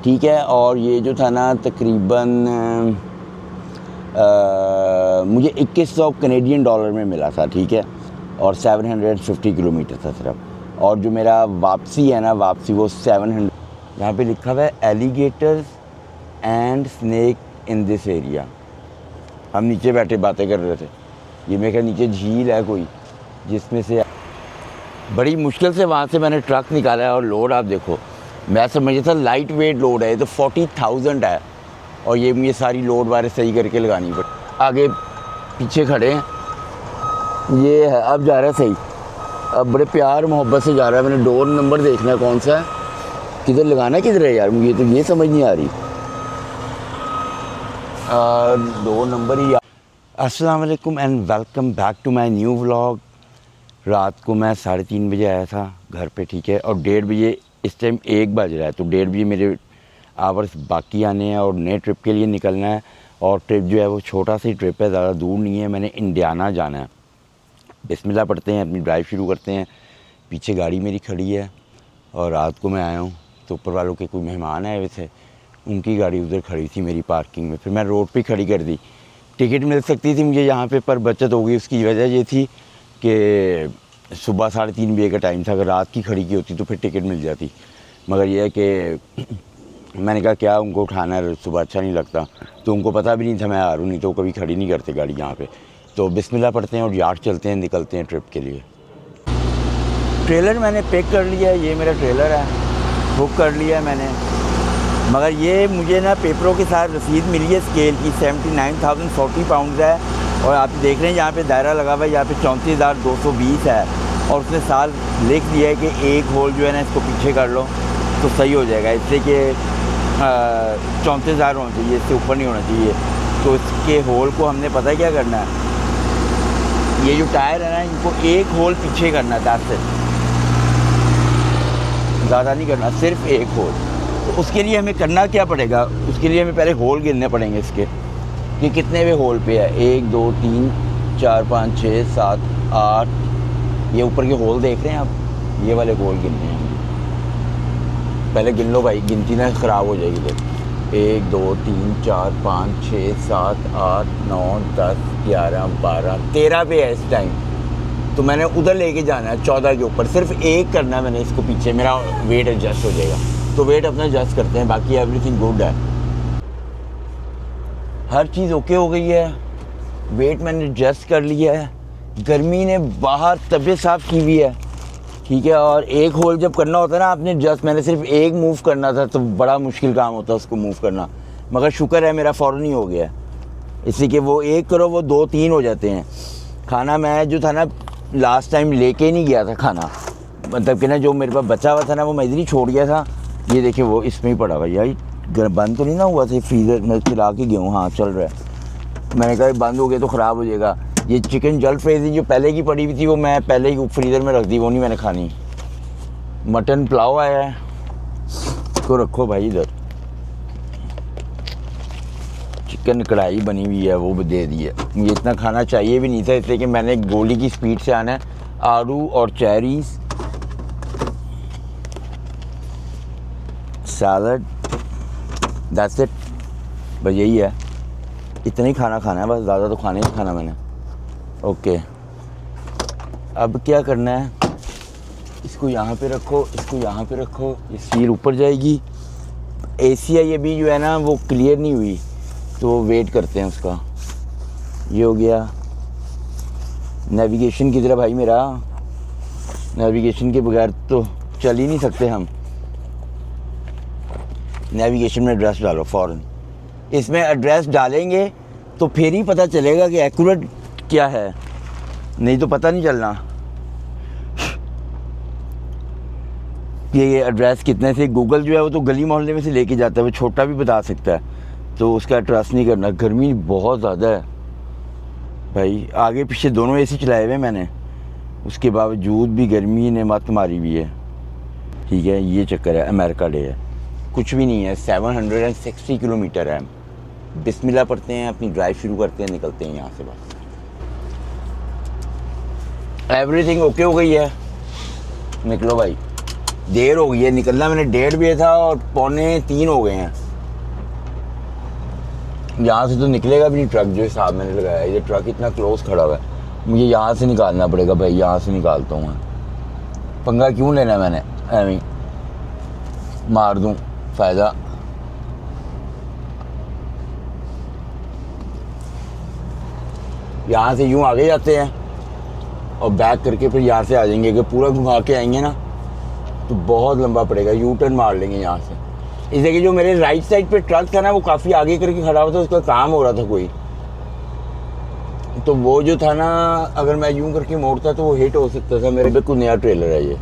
ठीक है। और ये जो था ना तकरीबन मुझे 2100 कनेडियन डॉलर में मिला था, ठीक है। और 750 किलोमीटर था सिर्फ। और जो मेरा वापसी है ना, वापसी वो 700। यहाँ पे लिखा हुआ है alligators and snake in this area. हम नीचे बैठे बातें कर रहे थे। ये मेरे ख्याल नीचे झील है कोई, जिसमें से बड़ी मुश्किल से वहाँ से मैंने ट्रक निकाला है। और लोड आप देखो, मैं समझा था लाइट वेट लोड है, तो 40,000 है। और ये मुझे सारी लोड वारे सही करके लगानी पड़ी। आगे पीछे खड़े हैं, ये है अब जा रहा है सही। अब बड़े प्यार मोहब्बत से जा रहा है। मैंने डोर नंबर देखना है कौन सा है, किधर लगाना है, किधर है यार, मुझे तो ये समझ नहीं आ रही। डोर नंबर ही। अस्सलाम वालेकुम and welcome back to my new vlog. रात को मैं 3:30 बजे आया था घर पे, ठीक है। और 1:30 बजे, इस टाइम 1 बज रहा है, तो 1:30 बजे मेरे आवर्स बाकी आने हैं और नए ट्रिप के लिए निकलना है। और ट्रिप जो है वो छोटा सी ट्रिप है, ज़्यादा दूर नहीं है। मैंने इंडियाना जाना है। बिस्मिल्लाह पढ़ते हैं, अपनी ड्राइव शुरू करते हैं। पीछे गाड़ी मेरी खड़ी है और रात को मैं आया हूँ, तो ऊपर वालों के कोई मेहमान आए हुए थे, उनकी गाड़ी उधर खड़ी थी मेरी पार्किंग में। फिर मैं रोड पे खड़ी कर दी। टिकट मिल सकती थी मुझे यहाँ पे, पर बचत हो गई। उसकी वजह ये थी कि सुबह 3:30 बजे का टाइम था। अगर रात की खड़ी की होती तो फिर टिकट मिल जाती। मगर यह है कि मैंने कहा क्या उनको उठाना है, सुबह अच्छा नहीं लगता। तो उनको पता भी नहीं था मैं आ रहा हूँ, नहीं तो कभी खड़ी नहीं करते गाड़ी यहाँ पे। तो बिस्मिल्लाह पढ़ते हैं और यार्ड चलते हैं, निकलते हैं ट्रिप के लिए। ट्रेलर मैंने पिक कर लिया है, ये मेरा ट्रेलर है, बुक कर लिया है मैंने। मगर ये मुझे ना पेपरों के साथ रसीद मिली है स्केल की, 79,040 पाउंड है। और आप देख रहे हैं यहाँ पे दायरा लगा हुआ है, यहाँ पे 34,220 है। और उसने साल लिख दिया है कि एक होल जो है ना इसको पीछे कर लो तो सही हो जाएगा। इससे कि 34,000 होना चाहिए, इससे ऊपर नहीं होना चाहिए। तो इसके होल को हमने पता है क्या करना है, ये जो टायर है ना इनको एक होल पीछे करना है, 10 से ज़्यादा नहीं करना, सिर्फ एक होल। तो उसके लिए हमें करना क्या पड़ेगा, उसके लिए हमें पहले होल गिनने पड़ेंगे इसके कि कितने वे होल पे है। 1 2 3 4 5 6 7 8। ये ऊपर के होल देख रहे हैं आप, ये वाले होल गिनने हैं। पहले गिन लो भाई, गिनती ना ख़राब हो जाएगी। तो 1 2 3 4 5 6 7 8 9 10 11 12 13 पे है इस टाइम। तो मैंने उधर लेके जाना है 14 के ऊपर। सिर्फ एक करना है मैंने इसको पीछे, मेरा वेट एडजस्ट हो जाएगा। तो वेट अपना एडजस्ट करते हैं, बाकी एवरीथिंग गुड है, हर चीज़ ओके हो गई है। वेट मैंने एडजस्ट कर लिया है। गर्मी ने बाहर तबीयत साफ़ की हुई है, ठीक है। और एक होल जब करना होता है ना आपने एडजस्ट, मैंने सिर्फ एक मूव करना था, तो बड़ा मुश्किल काम होता है उसको मूव करना। मगर शुक्र है मेरा फ़ौरन ही हो गया, इसलिए कि वो एक करो वो 2 3 हो जाते हैं। खाना मैं जो था ना लास्ट टाइम लेके नहीं गया था खाना, मतलब कि ना जो मेरे पास बचा हुआ था ना वो मैं इधर ही छोड़ गया था। ये देखिए वो इसमें ही पड़ा हुआ यार, बंद तो नहीं ना हुआ था फ्रीज़र में, खिला के गया हूँ, हाँ चल रहा है। मैंने कहा बंद हो गया तो ख़राब हो जाएगा। ये चिकन जल फ्रेज़ी जो पहले की पड़ी हुई थी वो मैं पहले ही फ्रीज़र में रख दी, वो नहीं मैंने खानी। मटन पुलाव आया है, इसको रखो भाई इधर। चिकन कढ़ाई बनी हुई है वो भी दे दी है। मुझे इतना खाना चाहिए भी नहीं था, इसलिए कि मैंने गोली की स्पीड से आना है। आलू और चेरीज़, सैलड, दैट्स इट, बस यही है। इतना ही खाना खाना है बस, ज़्यादा तो खाना ही खाना मैंने। ओके, अब क्या करना है, इसको यहाँ पे रखो, इसको यहाँ पे रखो, ये सील ऊपर जाएगी। एसी है ये भी जो है ना वो क्लियर नहीं हुई, तो वेट करते हैं उसका। ये हो गया। नेविगेशन की तरह भाई मेरा, नेविगेशन के बगैर तो चल ही नहीं सकते हम। नेविगेशन में एड्रेस डालो फ़ौरन। इसमें एड्रेस डालेंगे तो फिर ही पता चलेगा कि एक्यूरेट क्या है, नहीं तो पता नहीं चलना कि ये एड्रेस कितने से। गूगल जो है वो तो गली मोहल्ले में से लेके जाता है, वो छोटा भी बता सकता है, तो उसका ट्रस्ट नहीं करना। गर्मी बहुत ज़्यादा है भाई, आगे पीछे दोनों एसी चलाए हुए मैंने, उसके बावजूद भी गर्मी ने मत मारी हुई है, ठीक है। ये चक्कर है, अमेरिका डे है, कुछ भी नहीं है। 760 किलोमीटर है। बिस्मिल्लाह पढ़ते हैं, अपनी ड्राइव शुरू करते हैं, निकलते हैं यहाँ से। बस एवरीथिंग ओके हो गई है, निकलो भाई। देर हो गई है निकलना, मैंने 1:30 बजे था और 2:45 हो गए हैं। यहाँ से तो निकलेगा भी नहीं ट्रक जो हिसाब मैंने लगाया। ये ट्रक इतना क्लोज खड़ा हुआ है, मुझे यहाँ से निकालना पड़ेगा भाई, यहाँ से निकालता हूँ मैं। पंगा क्यों लेना है मैंने, ऐਵੇਂ मार दूँ फ़ायदा। यहाँ से यूँ आगे जाते हैं और बैक करके फिर यहाँ से आ जाएंगे। अगर पूरा घुमा के आएंगे ना तो बहुत लंबा पड़ेगा, यू टर्न मार लेंगे यहाँ से। इस जगह जो मेरे राइट साइड पे ट्रक था ना वो काफ़ी आगे करके खड़ा हुआ था, उसका काम हो रहा था कोई, तो वो जो था ना अगर मैं यूं करके मोड़ता तो वो हिट हो सकता था। मेरे बिल्कुल नया ट्रेलर है ये,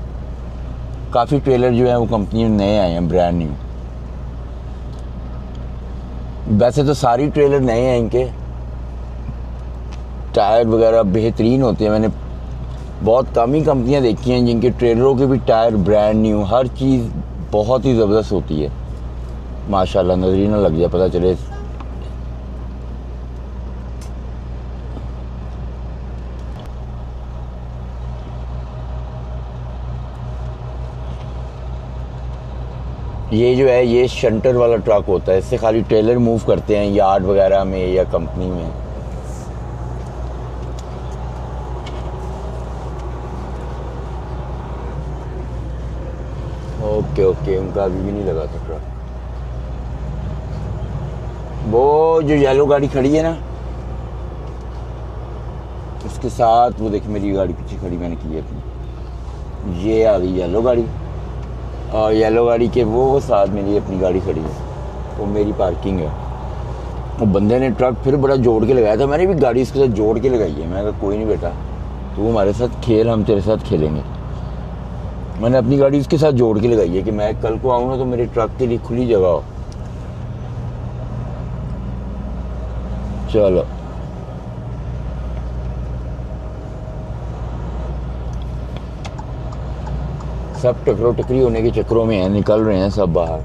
काफ़ी ट्रेलर जो है वो कंपनी में नए आए हैं, ब्रांड न्यू। वैसे तो सारी ट्रेलर नए हैं, इनके टायर वगैरह बेहतरीन होते हैं। मैंने बहुत कम ही कंपनियां देखी हैं जिनके ट्रेलरों के भी टायर ब्रांड न्यू, हर चीज़ बहुत ही ज़बरदस्त होती है माशाल्लाह। नजर ही ना लग जाए, पता चले। ये जो है ये शंटर वाला ट्रक होता है, इससे खाली ट्रेलर मूव करते हैं यार्ड वगैरह में या कंपनी में। ओके ओके, उनका अभी भी नहीं लगा था ट्रक। वो जो येलो गाड़ी खड़ी है ना उसके साथ वो देखिए मेरी गाड़ी पीछे खड़ी मैंने की है अपनी, ये आ गई येलो गाड़ी, और येलो गाड़ी के वो साथ मेरी अपनी गाड़ी खड़ी है, वो मेरी पार्किंग है। वो बंदे ने ट्रक फिर बड़ा जोड़ के लगाया था, मैंने भी गाड़ी उसके साथ जोड़ के लगाई है। मैं कहा कोई नहीं बेटा, तू हमारे साथ खेल, हम तेरे साथ खेलेंगे। मैंने अपनी गाड़ी उसके साथ जोड़ के लगाई है कि मैं कल को आऊँ ना तो मेरे ट्रक के लिए खुली जगह हो। चलो सब टकरो टकरी होने के चक्करों में हैं, निकल रहे हैं सब बाहर।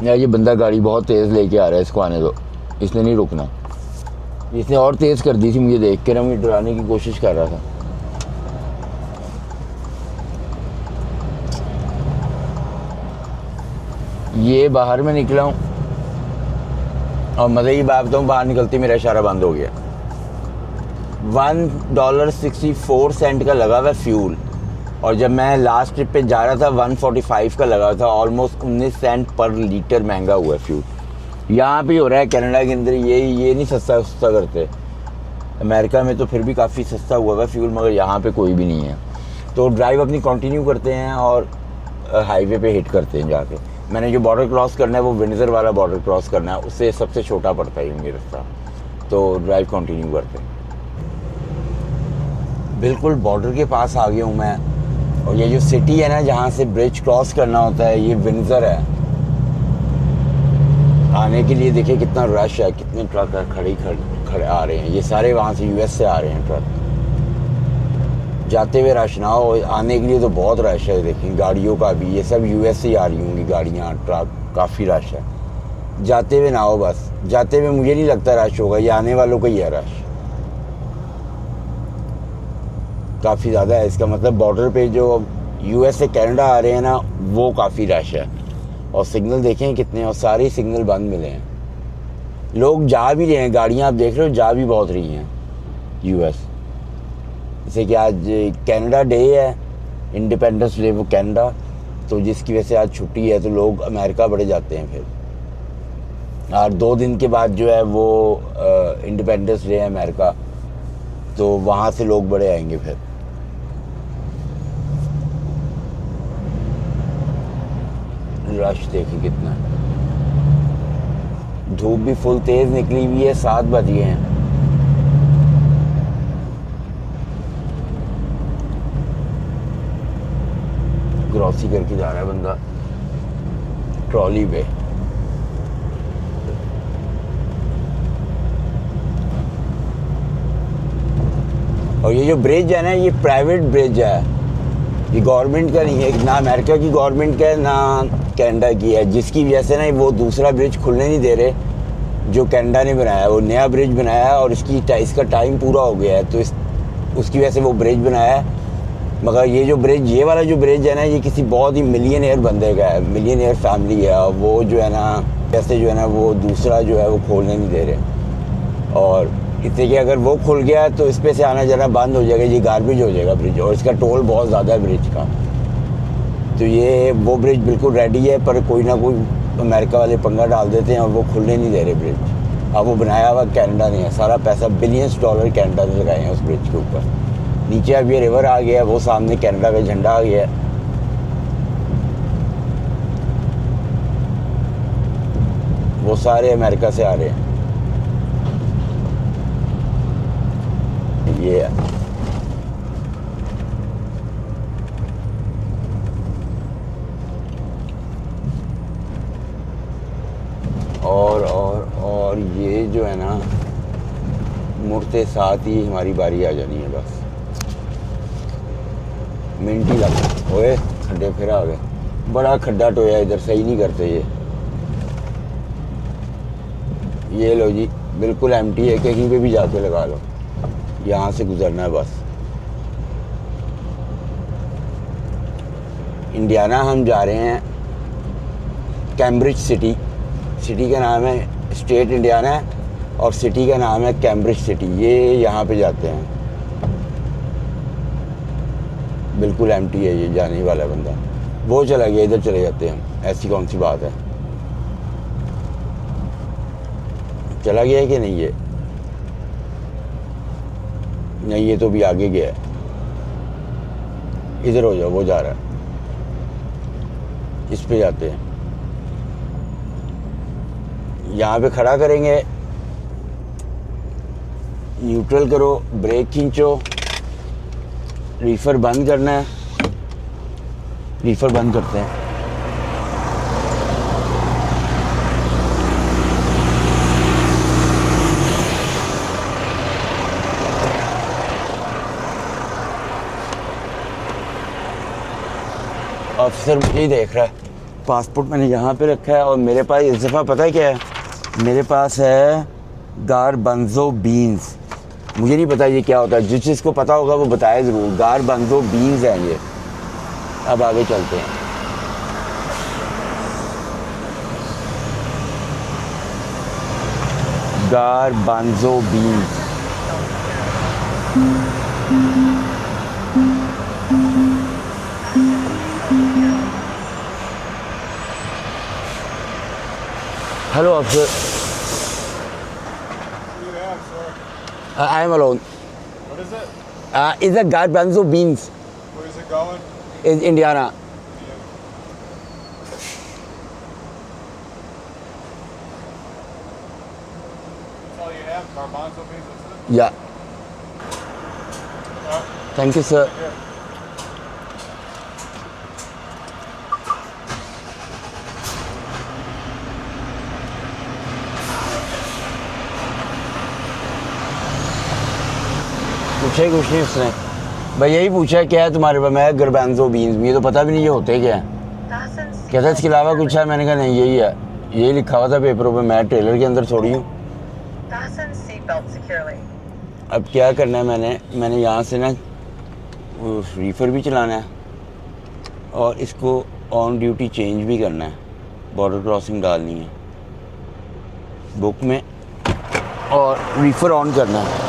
यार ये बंदा गाड़ी बहुत तेज़ लेके आ रहा है, इसको आने दो, इसने नहीं रुकना। इसने और तेज़ कर दी थी, मुझे देख के ना मुझे डराने की कोशिश कर रहा था। ये बाहर में निकला हूँ और मज़े की बात बताऊँ, बाहर निकलते मेरा इशारा बंद हो गया। $1.64 का लगा हुआ फ्यूल, और जब मैं लास्ट ट्रिप पे जा रहा था 145 का लगा था। ऑलमोस्ट 19 सेंट पर लीटर महंगा हुआ है फ्यूल। यहाँ पे हो रहा है कनाडा के अंदर, ये नहीं सस्ता करते। अमेरिका में तो फिर भी काफ़ी सस्ता हुआ है फ्यूल, मगर यहाँ पे कोई भी नहीं है। तो ड्राइव अपनी कंटिन्यू करते हैं और हाईवे पे हिट करते हैं जाके। मैंने जो बॉर्डर क्रॉस करना है वो विंडसर वाला बॉर्डर क्रॉस करना है, उससे सबसे छोटा पड़ता है ये रास्ता, तो ड्राइव कंटिन्यू करते हैं। बिल्कुल बॉर्डर के पास आ गया हूँ मैं, और ये जो सिटी है ना जहाँ से ब्रिज क्रॉस करना होता है, ये विंडसर है। आने के लिए देखिए कितना रश है, कितने ट्रक खड़े आ रहे हैं। ये सारे वहाँ से यूएस से आ रहे हैं ट्रक। जाते हुए रश ना हो, आने के लिए तो बहुत रश है। देखिए गाड़ियों का भी, ये सब यूएस से ही आ रही होंगी गाड़ियाँ, ट्रक, काफ़ी रश है। जाते हुए ना हो, बस जाते हुए मुझे नहीं लगता रश होगा, ये आने वालों का ही है रश, काफ़ी ज़्यादा है। इसका मतलब बॉर्डर पे जो यूएस से कनाडा आ रहे हैं ना वो काफ़ी रश है। और सिग्नल देखें कितने, और सारे सिग्नल बंद मिले हैं। लोग जा भी रहे हैं, गाड़ियाँ आप देख रहे हो जा भी बहुत रही हैं यूएस। जैसे कि आज कनाडा डे है, इंडिपेंडेंस डे वो कनाडा, तो जिसकी वजह से आज छुट्टी है तो लोग अमेरिका बड़े जाते हैं फिर। और 2 दिन के बाद जो है वो इंडिपेंडेंस डे है अमेरिका, तो वहाँ से लोग बड़े आएंगे फिर। रश देखिए कितना, धूप भी फुल तेज निकली हुई है, 7 बज गए हैं। क्रॉसिंग करके जा रहा है बंदा ट्रॉली पे। और ये जो ब्रिज है ना ये प्राइवेट ब्रिज है, ये गवर्नमेंट का नहीं है, ना अमेरिका की गवर्नमेंट का है ना कनाडा की है, जिसकी वजह से ना वो दूसरा ब्रिज खुलने नहीं दे रहे जो कनाडा ने बनाया। वो नया ब्रिज बनाया है और इसका टाइम पूरा हो गया है, तो उसकी वजह से वो ब्रिज बनाया है मगर ये जो ब्रिज, ये वाला जो ब्रिज है ना, ये किसी बहुत ही मिलियनेयर बंदे का है, मिलियनेयर फैमिली है। और वो जो है ना पैसे जो है ना वो दूसरा जो है वो खोलने नहीं दे रहे। और इससे कि अगर वो खुल गया तो इस पे से आना जाना बंद हो जाएगा, ये गार्बेज हो जाएगा ब्रिज। और इसका टोल बहुत ज़्यादा है ब्रिज का। तो ये वो ब्रिज बिल्कुल रेडी है, पर कोई ना कोई अमेरिका वाले पंगा डाल देते हैं और वो खुलने नहीं दे रहे ब्रिज। अब वो बनाया हुआ कनाडा ने है, सारा पैसा बिलियंस डॉलर कनाडा ने लगाए हैं उस ब्रिज के ऊपर। नीचे अब ये रिवर आ गया है, वो सामने कनाडा का झंडा आ गया है। वो सारे अमेरिका से आ रहे हैं। ये है। और ये जो है ना मुड़ते साथ ही हमारी बारी आ जानी है बस। मिनट ही लग ओए, खड्डे फिर आ गए। बड़ा खड्डा टोया इधर, सही नहीं करते ये लो जी, बिल्कुल एम्प्टी है, कहीं पे भी जाके लगा लो। यहाँ से गुजरना है बस। इंडियाना हम जा रहे हैं, कैम्ब्रिज सिटी। सिटी का नाम है, स्टेट इंडियाना है और सिटी का नाम है कैम्ब्रिज सिटी। ये यहाँ पे जाते हैं। बिल्कुल एम्प्टी है, ये जाने वाला बंदा वो चला गया, इधर चले जाते हैं। ऐसी कौन सी बात है, चला गया है कि नहीं? ये नहीं, ये तो भी आगे गया है। इधर हो जाओ, वो जा रहा है, इस पे जाते हैं। यहाँ पे खड़ा करेंगे, न्यूट्रल करो, ब्रेक खींचो, रीफर बंद करना है। रीफर बंद करते हैं। ऑफिसर मुझे ही देख रहा है। पासपोर्ट मैंने यहाँ पे रखा है और मेरे पास इस दफ़ा पता है क्या है, मेरे पास है गारबंजो बीन्स। मुझे नहीं पता ये क्या होता है, जिस चीज़ को पता होगा वो बताए ज़रूर। गारबंजो बीन्स हैं ये। अब आगे चलते हैं। गारबंजो beans. Hello, officer. Who do you have, sir? I am alone. What is it? It's a garbanzo beans. Where is it going? Is Indiana. That's all you have? Garbanzo beans? That's it? Yeah. Thank you, sir. Here. पूछा ही कुछ नहीं उसने, भाई यही पूछा क्या है तुम्हारे पास। मैं गारबेंजो बीन्स, मुझे तो पता भी नहीं ये होते क्या है। कहता इसके अलावा कुछ है? मैंने कहा नहीं यही है, यही लिखा हुआ था पेपरों पे। मैं ट्रेलर के अंदर थोड़ी हूँ। अब क्या करना है, मैंने यहाँ से ना रीफर भी चलाना है और इसको ऑन ड्यूटी चेंज भी करना है। बॉर्डर क्रॉसिंग डालनी है बुक में और रीफर ऑन करना है।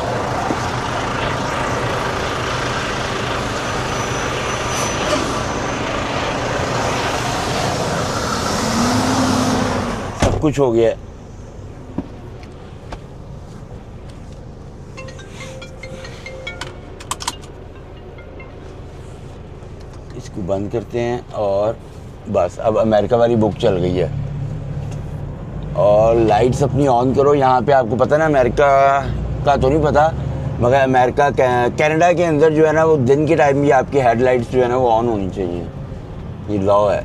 सब कुछ हो गया है। इसको बंद करते हैं और बस अब अमेरिका वाली बुक चल गई है। और लाइट्स अपनी ऑन करो। यहाँ पे आपको पता ना, अमेरिका का तो नहीं पता, मगर अमेरिका कनाडा के अंदर जो है ना वो दिन के टाइम भी आपकी हेडलाइट्स जो है ना वो ऑन होनी चाहिए। ये लॉ है।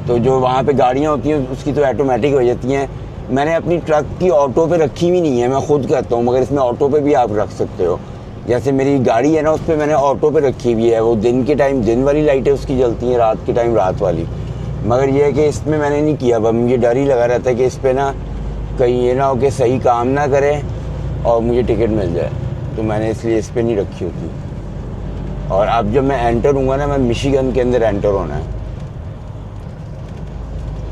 तो जो वहाँ पे गाड़ियाँ होती हैं उसकी तो ऑटोमेटिक हो जाती हैं। मैंने अपनी ट्रक की ऑटो पे रखी हुई नहीं है, मैं खुद करता हूँ, मगर इसमें ऑटो पे भी आप रख सकते हो। जैसे मेरी गाड़ी है ना उस पर मैंने ऑटो पे रखी हुई है। वो दिन के टाइम दिन वाली लाइटें उसकी जलती हैं, रात के टाइम रात वाली। मगर ये है कि इसमें मैंने नहीं किया। अब मुझे डर ही लगा रहता है कि इस पर ना कहीं ये ना हो कि सही काम ना करे और मुझे टिकट मिल जाए, तो मैंने इसलिए इस पर नहीं रखी होती। और अब जब मैं एंटर हूँगा ना, मैं मिशिगन के अंदर एंटर होना है।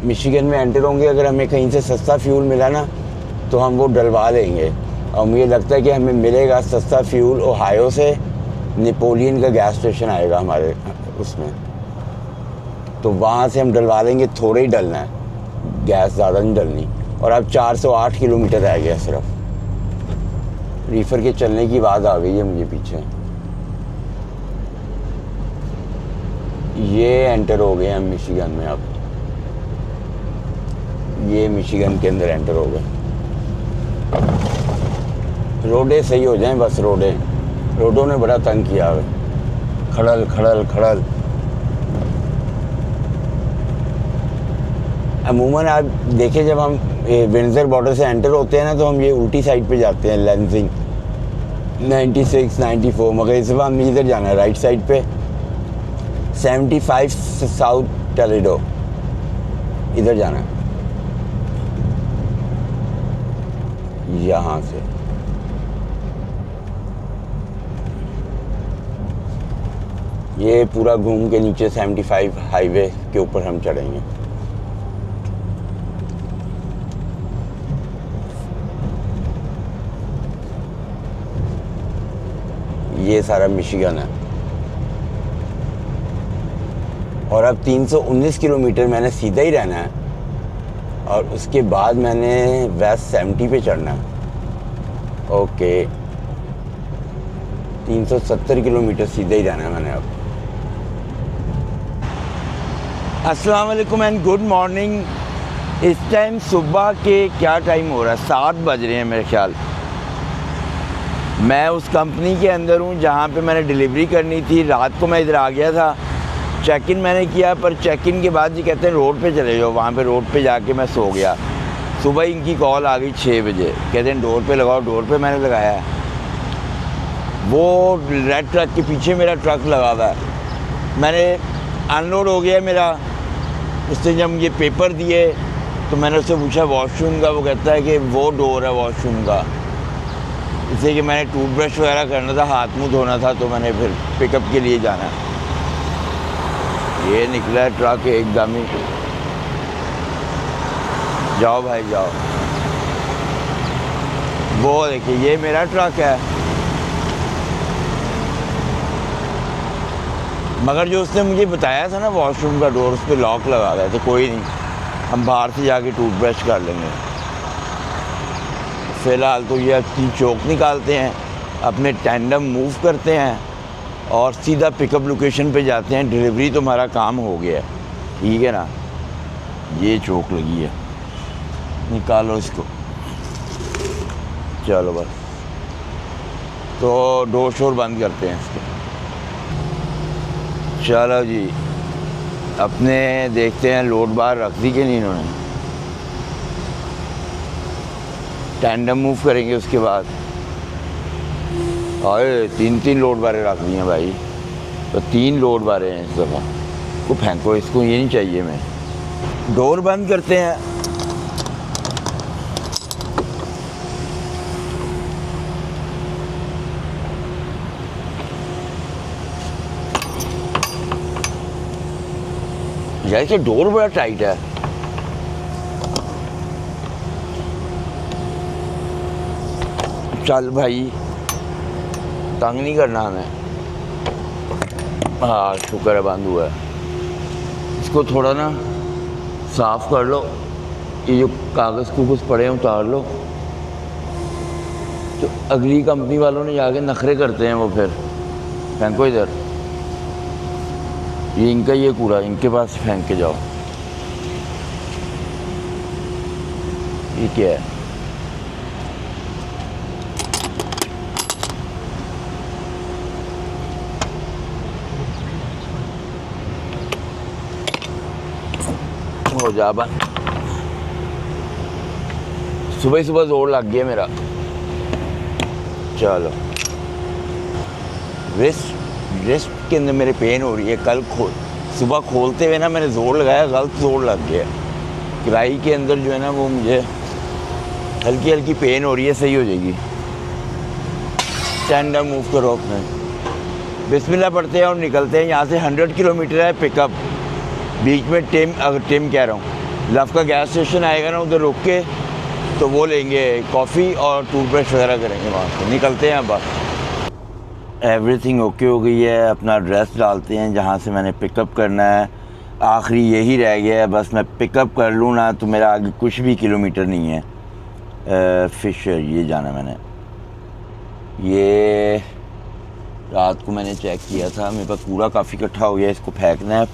मिशिगन में एंटर होंगे, अगर हमें कहीं से सस्ता फ्यूल मिला ना तो हम वो डलवा लेंगे। और मुझे लगता है कि हमें मिलेगा सस्ता फ्यूल ओहायो से। नेपोलियन का गैस स्टेशन आएगा हमारे उसमें, तो वहाँ से हम डलवा लेंगे। थोड़ा ही डलना है, गैस ज़्यादा नहीं डलनी। और अब 408 किलोमीटर रह गया सिर्फ। रीफर के चलने की आवाज़ आ गई है मुझे पीछे। ये एंटर हो गए हम मिशिगन में। अब ये मिशिगन के अंदर एंटर हो गए। रोडें सही हो जाएं बस। रोडों ने बड़ा तंग किया है। खड़ल खड़ल खड़ल। अमूमन आप देखें, जब हम विंडसर बॉर्डर से एंटर होते हैं ना, तो हम ये उल्टी साइड पे जाते हैं, लेंसिंग 96 94, मगर इस बार हमें इधर जाना है, राइट साइड पे 75 साउथ टोलेडो, इधर जाना है यहाँ से। ये पूरा घूम के नीचे 75 हाईवे के ऊपर हम चढ़ेंगे। ये सारा मिशिगन है। और अब 319 किलोमीटर मैंने सीधा ही रहना है, और उसके बाद मैंने वेस्ट 70 पे चढ़ना है। ओके, 370 किलोमीटर सीधा ही रहना है मैंने अब। अस्सलाम वालेकुम एंड गुड मॉर्निंग। इस टाइम सुबह के क्या टाइम हो रहा है, 7 बज रहे हैं मेरे ख्याल। मैं उस कंपनी के अंदर हूँ जहाँ पे मैंने डिलीवरी करनी थी। रात को मैं इधर आ गया था, चेक इन मैंने किया, पर चेक इन के बाद जी कहते हैं रोड पे चले जाओ। वहाँ पे रोड पे जाके मैं सो गया। सुबह इनकी कॉल आ गई 6 बजे, कहते हैं डोर पे लगाओ। डोर पे मैंने लगाया है। वो रेड ट्रक के पीछे मेरा ट्रक लगा हुआ है। मैंने अनलोड हो गया मेरा। उसने जब ये पेपर दिए तो मैंने उससे पूछा वॉशरूम का, वो कहता है कि वो डोर है वॉशरूम का। इसलिए कि मैंने टूथब्रश वगैरह करना था, हाथ मुँह धोना था, तो मैंने फिर पिकअप के लिए जाना। ये निकला है ट्रक एकदम ही। जाओ भाई जाओ। वो देखिए, ये मेरा ट्रक है। मगर जो उसने मुझे बताया था ना वॉशरूम का डोर, उस पर लॉक लगा हुआ है। तो कोई नहीं, हम बाहर से जाके टूथब्रश कर लेंगे। फ़िलहाल तो ये अपनी चौक निकालते हैं, अपने टैंडम मूव करते हैं और सीधा पिकअप लोकेशन पे जाते हैं। डिलीवरी तो हमारा काम हो गया है, ठीक है ना। ये चौक लगी है, निकालो इसको। चलो बस, तो डोर शोर बंद करते हैं इसके। चलो जी, अपने देखते हैं लोड बार रख दी कि नहीं इन्होंने। टैंडम मूव करेंगे उसके बाद। अरे 3 लोड बारें रख दी हैं भाई, तो 3 लोड बारें हैं इस दफ़ा। को फेंको इसको, ये नहीं चाहिए। मैं डोर बंद करते हैं। जैसे डोर बड़ा टाइट है। चल भाई, तंग नहीं करना हमें। हाँ शुक्र है बंद हुआ है। इसको थोड़ा ना साफ़ कर लो, ये जो कागज़ कुगज़ पड़े हैं उतार लो। तो अगली कंपनी वालों ने जाके नखरे करते हैं वो, फिर फेंको इधर। ये इनका ये कूड़ा इनके पास फेंक के जाओ। ये क्या है? हो जा बन। सुबह सुबह जोर लग गया मेरा। चलो, रिस्ट के अंदर मेरे पेन हो रही है। कल सुबह खोलते हुए ना मैंने ज़ोर लगाया, गलत ज़ोर लग गया। किराई के अंदर जो है ना वो मुझे हल्की हल्की पेन हो रही है, सही हो जाएगी। टैंडम मूव करो अपने। बिस्मिल्लाह पढ़ते हैं और निकलते हैं। यहाँ से 100 किलोमीटर है पिकअप। बीच में टिम कह रहा हूँ, लव का गैस स्टेशन आएगा ना, उधर रुक के तो वो लेंगे कॉफ़ी और टूथब्रश वगैरह करेंगे। वहाँ से निकलते हैं। बस एवरीथिंग ओके हो गई है। अपना एड्रेस डालते हैं जहाँ से मैंने पिकअप करना है। आखिरी यही रह गया है, बस मैं पिकअप कर लूँ ना तो मेरा आगे कुछ भी किलोमीटर नहीं है। फिशर ये जाना मैंने। ये रात को मैंने चेक किया था, मेरे पास कूड़ा काफ़ी इकट्ठा हो गया, इसको फेंकना है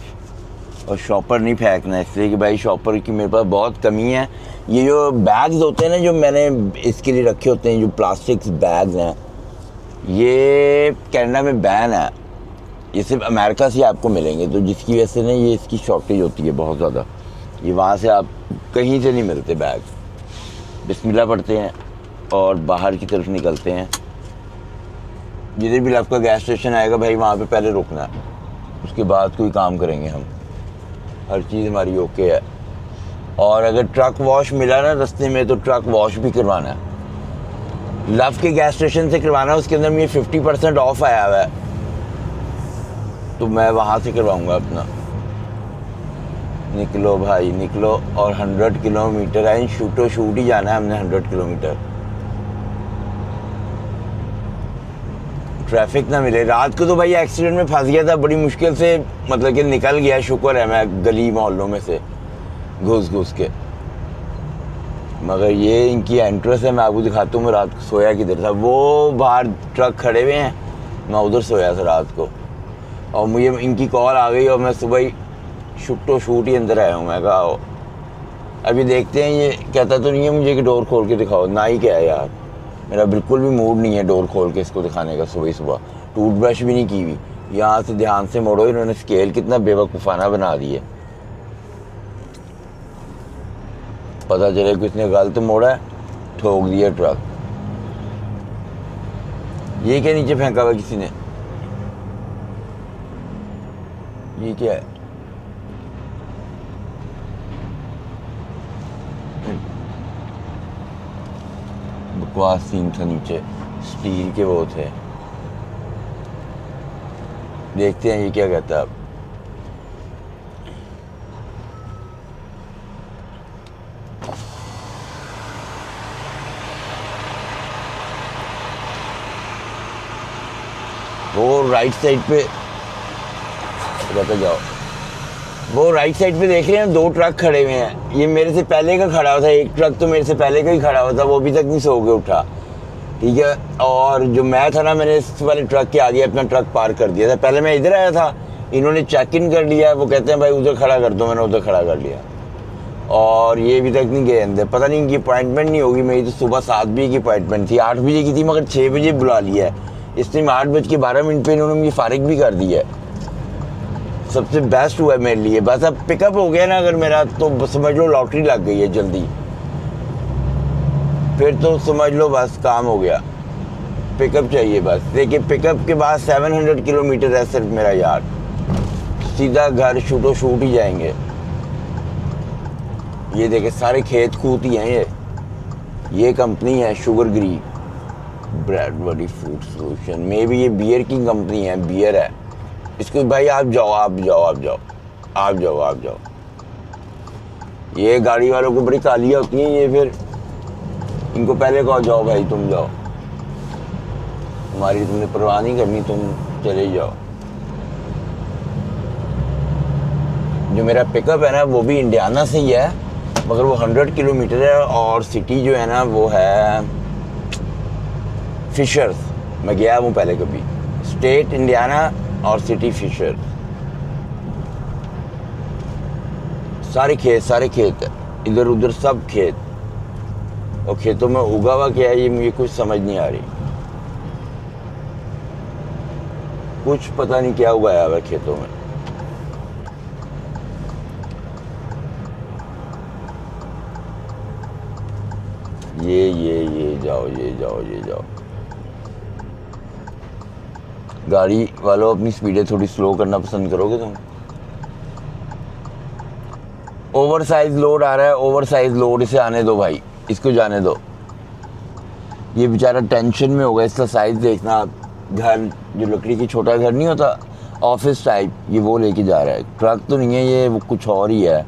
और शॉपर नहीं फेंकना है, इसलिए कि भाई शॉपर की मेरे पास बहुत कमी है। ये जो बैग्स होते हैं ना जो मैंने इसके लिए रखे होते हैं, जो प्लास्टिक्स बैग्स हैं, ये कनाडा में बैन है। ये सिर्फ अमेरिका से आपको मिलेंगे, तो जिसकी वजह से ना ये इसकी शॉर्टेज होती है बहुत ज़्यादा। ये वहाँ से आप कहीं से नहीं मिलते बैग। बिस्मिल्लाह पढ़ते हैं और बाहर की तरफ निकलते हैं। जिधर भी आपका गैस स्टेशन आएगा भाई वहाँ पे पहले रुकना है, उसके बाद कोई काम करेंगे हम। हर चीज़ हमारी ओके है। और अगर ट्रक वॉश मिला ना रास्ते में तो ट्रक वॉश भी करवाना है। लव के गैस स्टेशन से करवाना है, उसके अंदर में 50% ऑफ आया हुआ है, तो मैं वहाँ से करवाऊँगा अपना। निकलो भाई निकलो। और 100 किलोमीटर है, शूटो शूट ही जाना है हमने 100 किलोमीटर। ट्रैफिक ना मिले। रात को तो भाई एक्सीडेंट में फंस गया था, बड़ी मुश्किल से मतलब कि निकल गया, शुक्र है मैं गली मोहल्लों में से घुस के। मगर ये इनकी एंट्रेंस है, मैं आपको दिखाता हूँ मैं रात को सोया किधर था। वो बाहर ट्रक खड़े हुए हैं, मैं उधर सोया था रात को, और मुझे इनकी कॉल आ गई और मैं सुबह ही शुक्टो शूट ही अंदर आया हूँ। मैं कहा आओ अभी देखते हैं। ये कहता तो नहीं है मुझे कि डोर खोल के दिखाओ, ना ही क्या है यार, मेरा बिल्कुल भी मूड नहीं है डोर खोल के इसको दिखाने का। सुबह टूथब्रश भी नहीं की हुई। यहाँ से ध्यान से मोड़ो, इन्होंने स्केल कितना बेवकूफ़ाना बना दिया। पता चले किसने गलत मोड़ा है, ठोक दिया ट्रक। ये क्या नीचे फेंका हुआ किसी ने, ये क्या है? बकवास सीन था नीचे, स्टील के वो थे। देखते हैं ये क्या कहता है अब। वो राइट साइड पे जाओ, वो राइट साइड पे देख रहे हैं 2 ट्रक खड़े हुए हैं। ये मेरे से पहले का खड़ा हुआ था, एक ट्रक तो मेरे से पहले का ही खड़ा हुआ था, वो अभी तक नहीं सो के उठा, ठीक है। और जो मैं था ना, मैंने इस वाले ट्रक के आगे अपना ट्रक पार्क कर दिया था। पहले मैं इधर आया था, इन्होंने चेक इन कर लिया, वो कहते हैं भाई उधर खड़ा कर दो, मैंने उधर खड़ा कर लिया। और ये अभी तक नहीं गए अंदर, पता नहीं इनकी अपॉइंटमेंट नहीं होगी। मेरी तो सुबह 7 बजे की अपॉइंटमेंट थी, 8 बजे की थी, मगर 6 बजे बुला लिया है। इस टाइम 8:12 पे इन्होंने मुझे फारिग भी कर दिया है। सबसे बेस्ट हुआ है मेरे लिए। बस अब पिकअप हो गया ना अगर मेरा, तो समझ लो लॉटरी लग गई है जल्दी, फिर तो समझ लो बस काम हो गया। पिकअप चाहिए बस। देखिए पिकअप के बाद 700 किलोमीटर है सिर्फ मेरा यार, सीधा घर शूटो शूट ही जाएंगे। ये देखे सारे खेत कूद ही हैं। ये कंपनी है शुगर ग्री ब्रैडबरी फूड सोल्यूशन, मे भी ये बियर की कंपनी है, बियर है। इसको भाई आप जाओ। ये गाड़ी वालों को बड़ी कालियाँ होती हैं, ये फिर इनको पहले कहो जाओ भाई तुम जाओ, हमारी तुमने परवाह नहीं करनी, तुम चले जाओ। जो मेरा पिकअप है ना वो भी इंडियाना से ही है, मगर वो 100 किलोमीटर है, और सिटी जो है ना वो है फिशर्स। मैं गया हूँ पहले कभी, स्टेट इंडियाना और सिटी फिशर। सारे खेत है इधर उधर, सब खेत, और खेतों में उगा हुआ क्या है ये मुझे कुछ समझ नहीं आ रही। कुछ पता नहीं क्या उगाया हुआ है खेतों में। ये जाओ। गाड़ी वालों अपनी स्पीडें थोड़ी स्लो करना पसंद करोगे तुम? ओवर साइज लोड आ रहा है, ओवर साइज लोड, इसे आने दो भाई, इसको जाने दो। ये बेचारा टेंशन में होगा, इसका साइज देखना आप, घर जो लकड़ी की छोटा घर नहीं होता ऑफिस टाइप, ये वो लेके जा रहा है। ट्रक तो नहीं है ये, वो कुछ और ही है।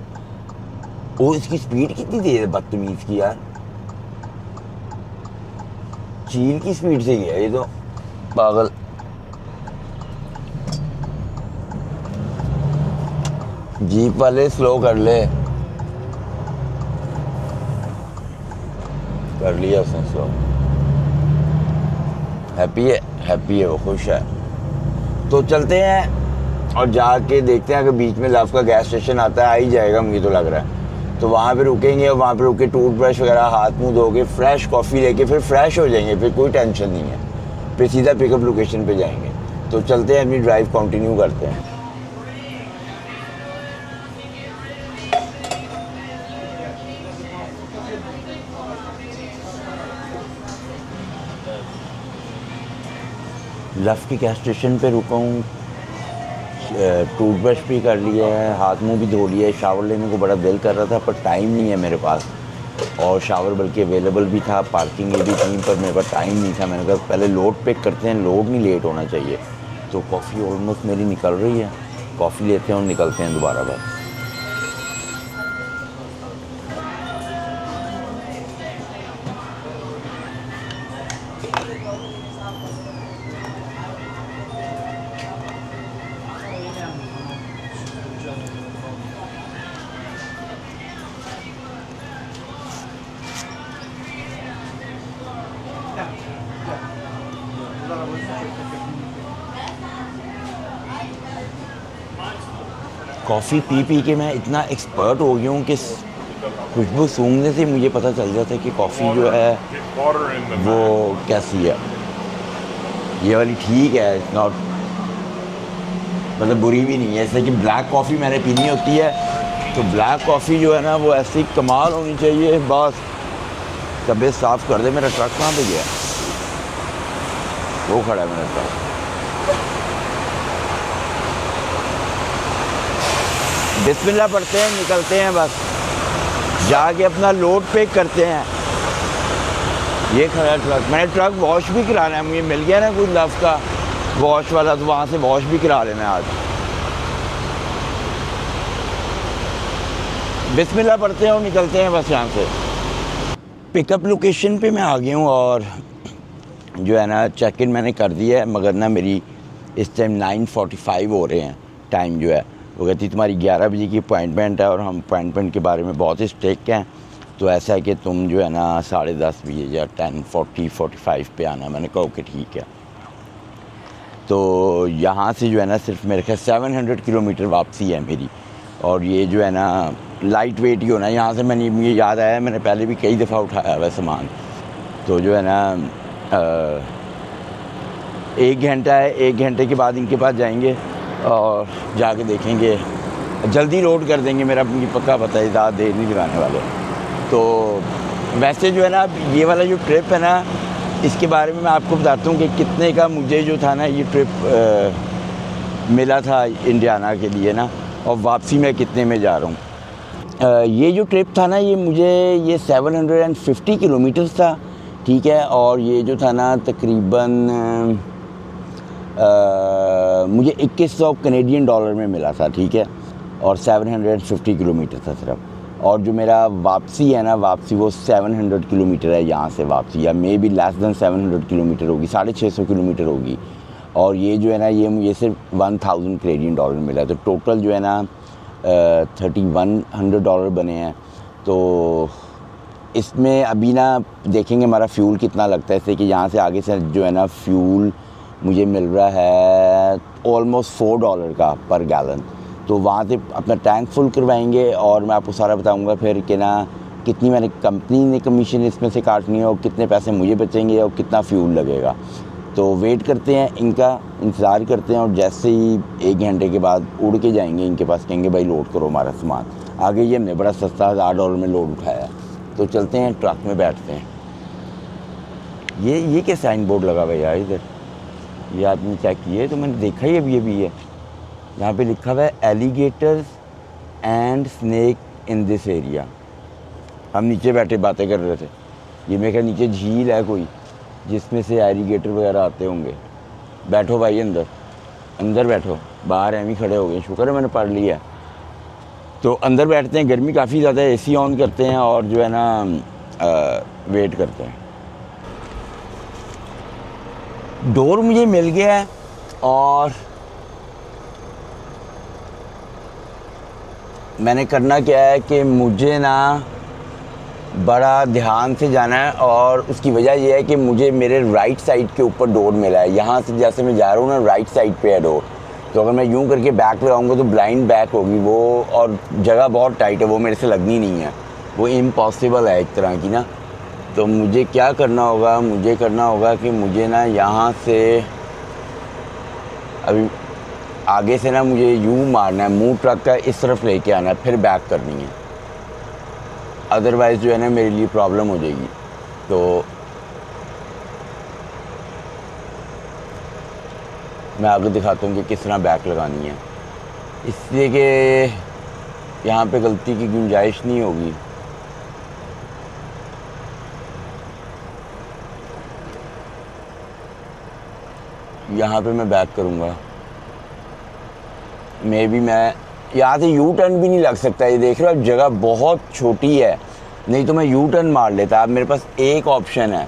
ओ इसकी स्पीड कितनी तेज है बदतमीज की यार, चील की स्पीड से ही है ये तो, पागल। जीप वाले स्लो कर ले, कर लिया उसने स्लो। हैप्पी है वो, खुश है। तो चलते हैं और जाके देखते हैं, अगर बीच में लव का गैस स्टेशन आता है, आ ही जाएगा मुझे तो लग रहा है। तो वहाँ पे रुकेंगे और वहाँ पे रुक के टूथब्रश वगैरह हाथ मुँह धो के फ्रेश कॉफ़ी लेके फिर फ्रेश हो जाएंगे, फिर कोई टेंशन नहीं है, फिर सीधा पिकअप लोकेशन पे जाएंगे। तो चलते हैं, अपनी ड्राइव कंटिन्यू करते हैं। लव के गैस स्टेशन पे रुका हूँ, टूथब्रश भी कर लिया है, हाथ मुंह भी धो लिया है। शावर लेने को बड़ा दिल कर रहा था पर टाइम नहीं है मेरे पास, और शावर बल्कि अवेलेबल भी था, पार्किंग भी थी, पर मेरे पास टाइम नहीं था। मैंने कहा पहले लोड पिक करते हैं, लोड नहीं लेट होना चाहिए। तो कॉफ़ी ऑलमोस्ट मेरी निकल रही है, कॉफ़ी लेते हैं और निकलते हैं दोबारा बस। कॉफ़ी पी पी के मैं इतना एक्सपर्ट हो गया हूँ कि खुशबू सूंघने से मुझे पता चल जाता है कि कॉफ़ी जो है वो कैसी है। ये वाली ठीक है, इट्स नॉट, मतलब बुरी भी नहीं है। जैसे कि ब्लैक कॉफ़ी मैंने पीनी होती है, तो ब्लैक कॉफ़ी जो है ना वो ऐसी कमाल होनी चाहिए। बस तबीयत साफ़ कर दे। मेरा ट्रक कहाँ पे गया? वो खड़ा है मेरा ट्रक। बिस्मिल्लाह पढ़ते हैं, निकलते हैं बस, जाके अपना लोड पिक करते हैं। ये खड़ा ट्रक, मैंने ट्रक वॉश भी कराना है, मुझे मिल गया ना कोई लव का वॉश वाला, तो वहाँ से वॉश भी करा लेना है आज। बिस्मिल्लाह पढ़ते हैं और निकलते हैं बस यहाँ से। पिकअप लोकेशन पे मैं आ गया हूँ और जो है ना चेक इन मैंने कर दिया है, मगर ना मेरी इस टाइम 9:45 हो रहे हैं। टाइम जो है वो कहती तुम्हारी 11 बजे की अपॉइंटमेंट है और हम अपॉइंटमेंट के बारे में बहुत ही स्ट्रिक्ट हैं, तो ऐसा है कि तुम जो है ना 10:30 बजे या 10:45 पे आना। मैंने कहा ओके ठीक है। तो यहाँ से जो है ना सिर्फ मेरे ख्याल 700 किलोमीटर वापसी है मेरी, और ये जो है ना लाइट वेट ही होना है। यहाँ से मुझे याद आया, मैंने पहले भी कई दफ़ा उठाया हुआ सामान। तो जो है ना 1 घंटा है, 1 घंटे के बाद इनके पास जाएंगे और जाके देखेंगे, जल्दी लोड कर देंगे। मेरा मुझे पक्का पता है, ज़्यादा देर नहीं लगाने वाले। तो वैसे जो है ना ये वाला जो ट्रिप है ना, इसके बारे में मैं आपको बताता हूँ कि कितने का मुझे जो था ना ये ट्रिप मिला था इंडियाना के लिए ना, और वापसी में कितने में जा रहा हूँ। ये जो ट्रिप था ना ये मुझे ये 750 किलोमीटर्स था, ठीक है। और ये जो था ना तकरीबन मुझे 2100 कनेडियन डॉलर में मिला था, ठीक है। और 750 किलोमीटर था सिर्फ। और जो मेरा वापसी है ना, वापसी वो 700 किलोमीटर है यहाँ से वापसी, या may be less than 700 kilometre होगी, 650 किलोमीटर होगी। और ये जो है ना ये मुझे सिर्फ 1000 कनेडियन डॉलर मिला। तो टोटल जो है ना 3100 डॉलर बने हैं। तो इसमें अभी ना देखेंगे हमारा फ्यूल कितना लगता है, इससे कि यहाँ से आगे से जो है ना फ्यूल मुझे मिल रहा है ऑलमोस्ट $4 का पर गैलन। तो वहाँ से अपना टैंक फुल करवाएंगे और मैं आपको सारा बताऊंगा फिर कि ना कितनी मैंने कंपनी ने कमीशन इसमें से काटनी है और कितने पैसे मुझे बचेंगे और कितना फ्यूल लगेगा। तो वेट करते हैं, इनका इंतज़ार करते हैं, और जैसे ही 1 घंटे के बाद उड़ के जाएंगे इनके पास, कहेंगे भाई लोड करो हमारा सामान। आगे ये हमने बड़ा सस्ता $1000 में लोड उठाया। तो चलते हैं, ट्रक में बैठते हैं। ये क्या साइन बोर्ड लगा हुआ है यार इधर, ये आदमी चेक किए तो मैंने देखा ही अभी है। यहाँ पे लिखा हुआ है alligators and snake in this area. हम नीचे बैठे बातें कर रहे थे, ये मेरे ख्याल नीचे झील है कोई जिसमें से एलिगेटर वगैरह आते होंगे। बैठो भाई, अंदर अंदर बैठो, बाहर एम ही खड़े हो गए, शुक्र है मैंने पढ़ लिया है। तो अंदर बैठते हैं, गर्मी काफ़ी ज़्यादा है, एसी ऑन करते हैं और जो है ना वेट करते हैं। डोर मुझे मिल गया है और मैंने करना क्या है कि मुझे ना बड़ा ध्यान से जाना है, और उसकी वजह यह है कि मुझे मेरे राइट साइड के ऊपर डोर मिला है। यहाँ से जैसे मैं जा रहा हूँ ना, राइट साइड पे है डोर, तो अगर मैं यूं करके बैक लगाऊंगा तो ब्लाइंड बैक होगी वो, और जगह बहुत टाइट है, वो मेरे से लगनी नहीं है, वो इम्पॉसिबल है एक तरह की ना। तो मुझे क्या करना होगा, मुझे करना होगा कि मुझे ना यहाँ से अभी आगे से ना मुझे यूं मारना है, मुंह ट्रक का इस तरफ लेके आना है, फिर बैक करनी है, अदरवाइज़ जो है ना मेरे लिए प्रॉब्लम हो जाएगी। तो मैं आगे दिखाता हूँ कि किस तरह बैक लगानी है, इसलिए कि यहाँ पे गलती की गुंजाइश नहीं होगी। यहाँ पे मैं बैक करूँगा, मे बी मैं यहाँ से यू टर्न भी नहीं लग सकता, ये देख रहे हो आप, जगह बहुत छोटी है, नहीं तो मैं यू टर्न मार लेता। अब मेरे पास एक ऑप्शन है,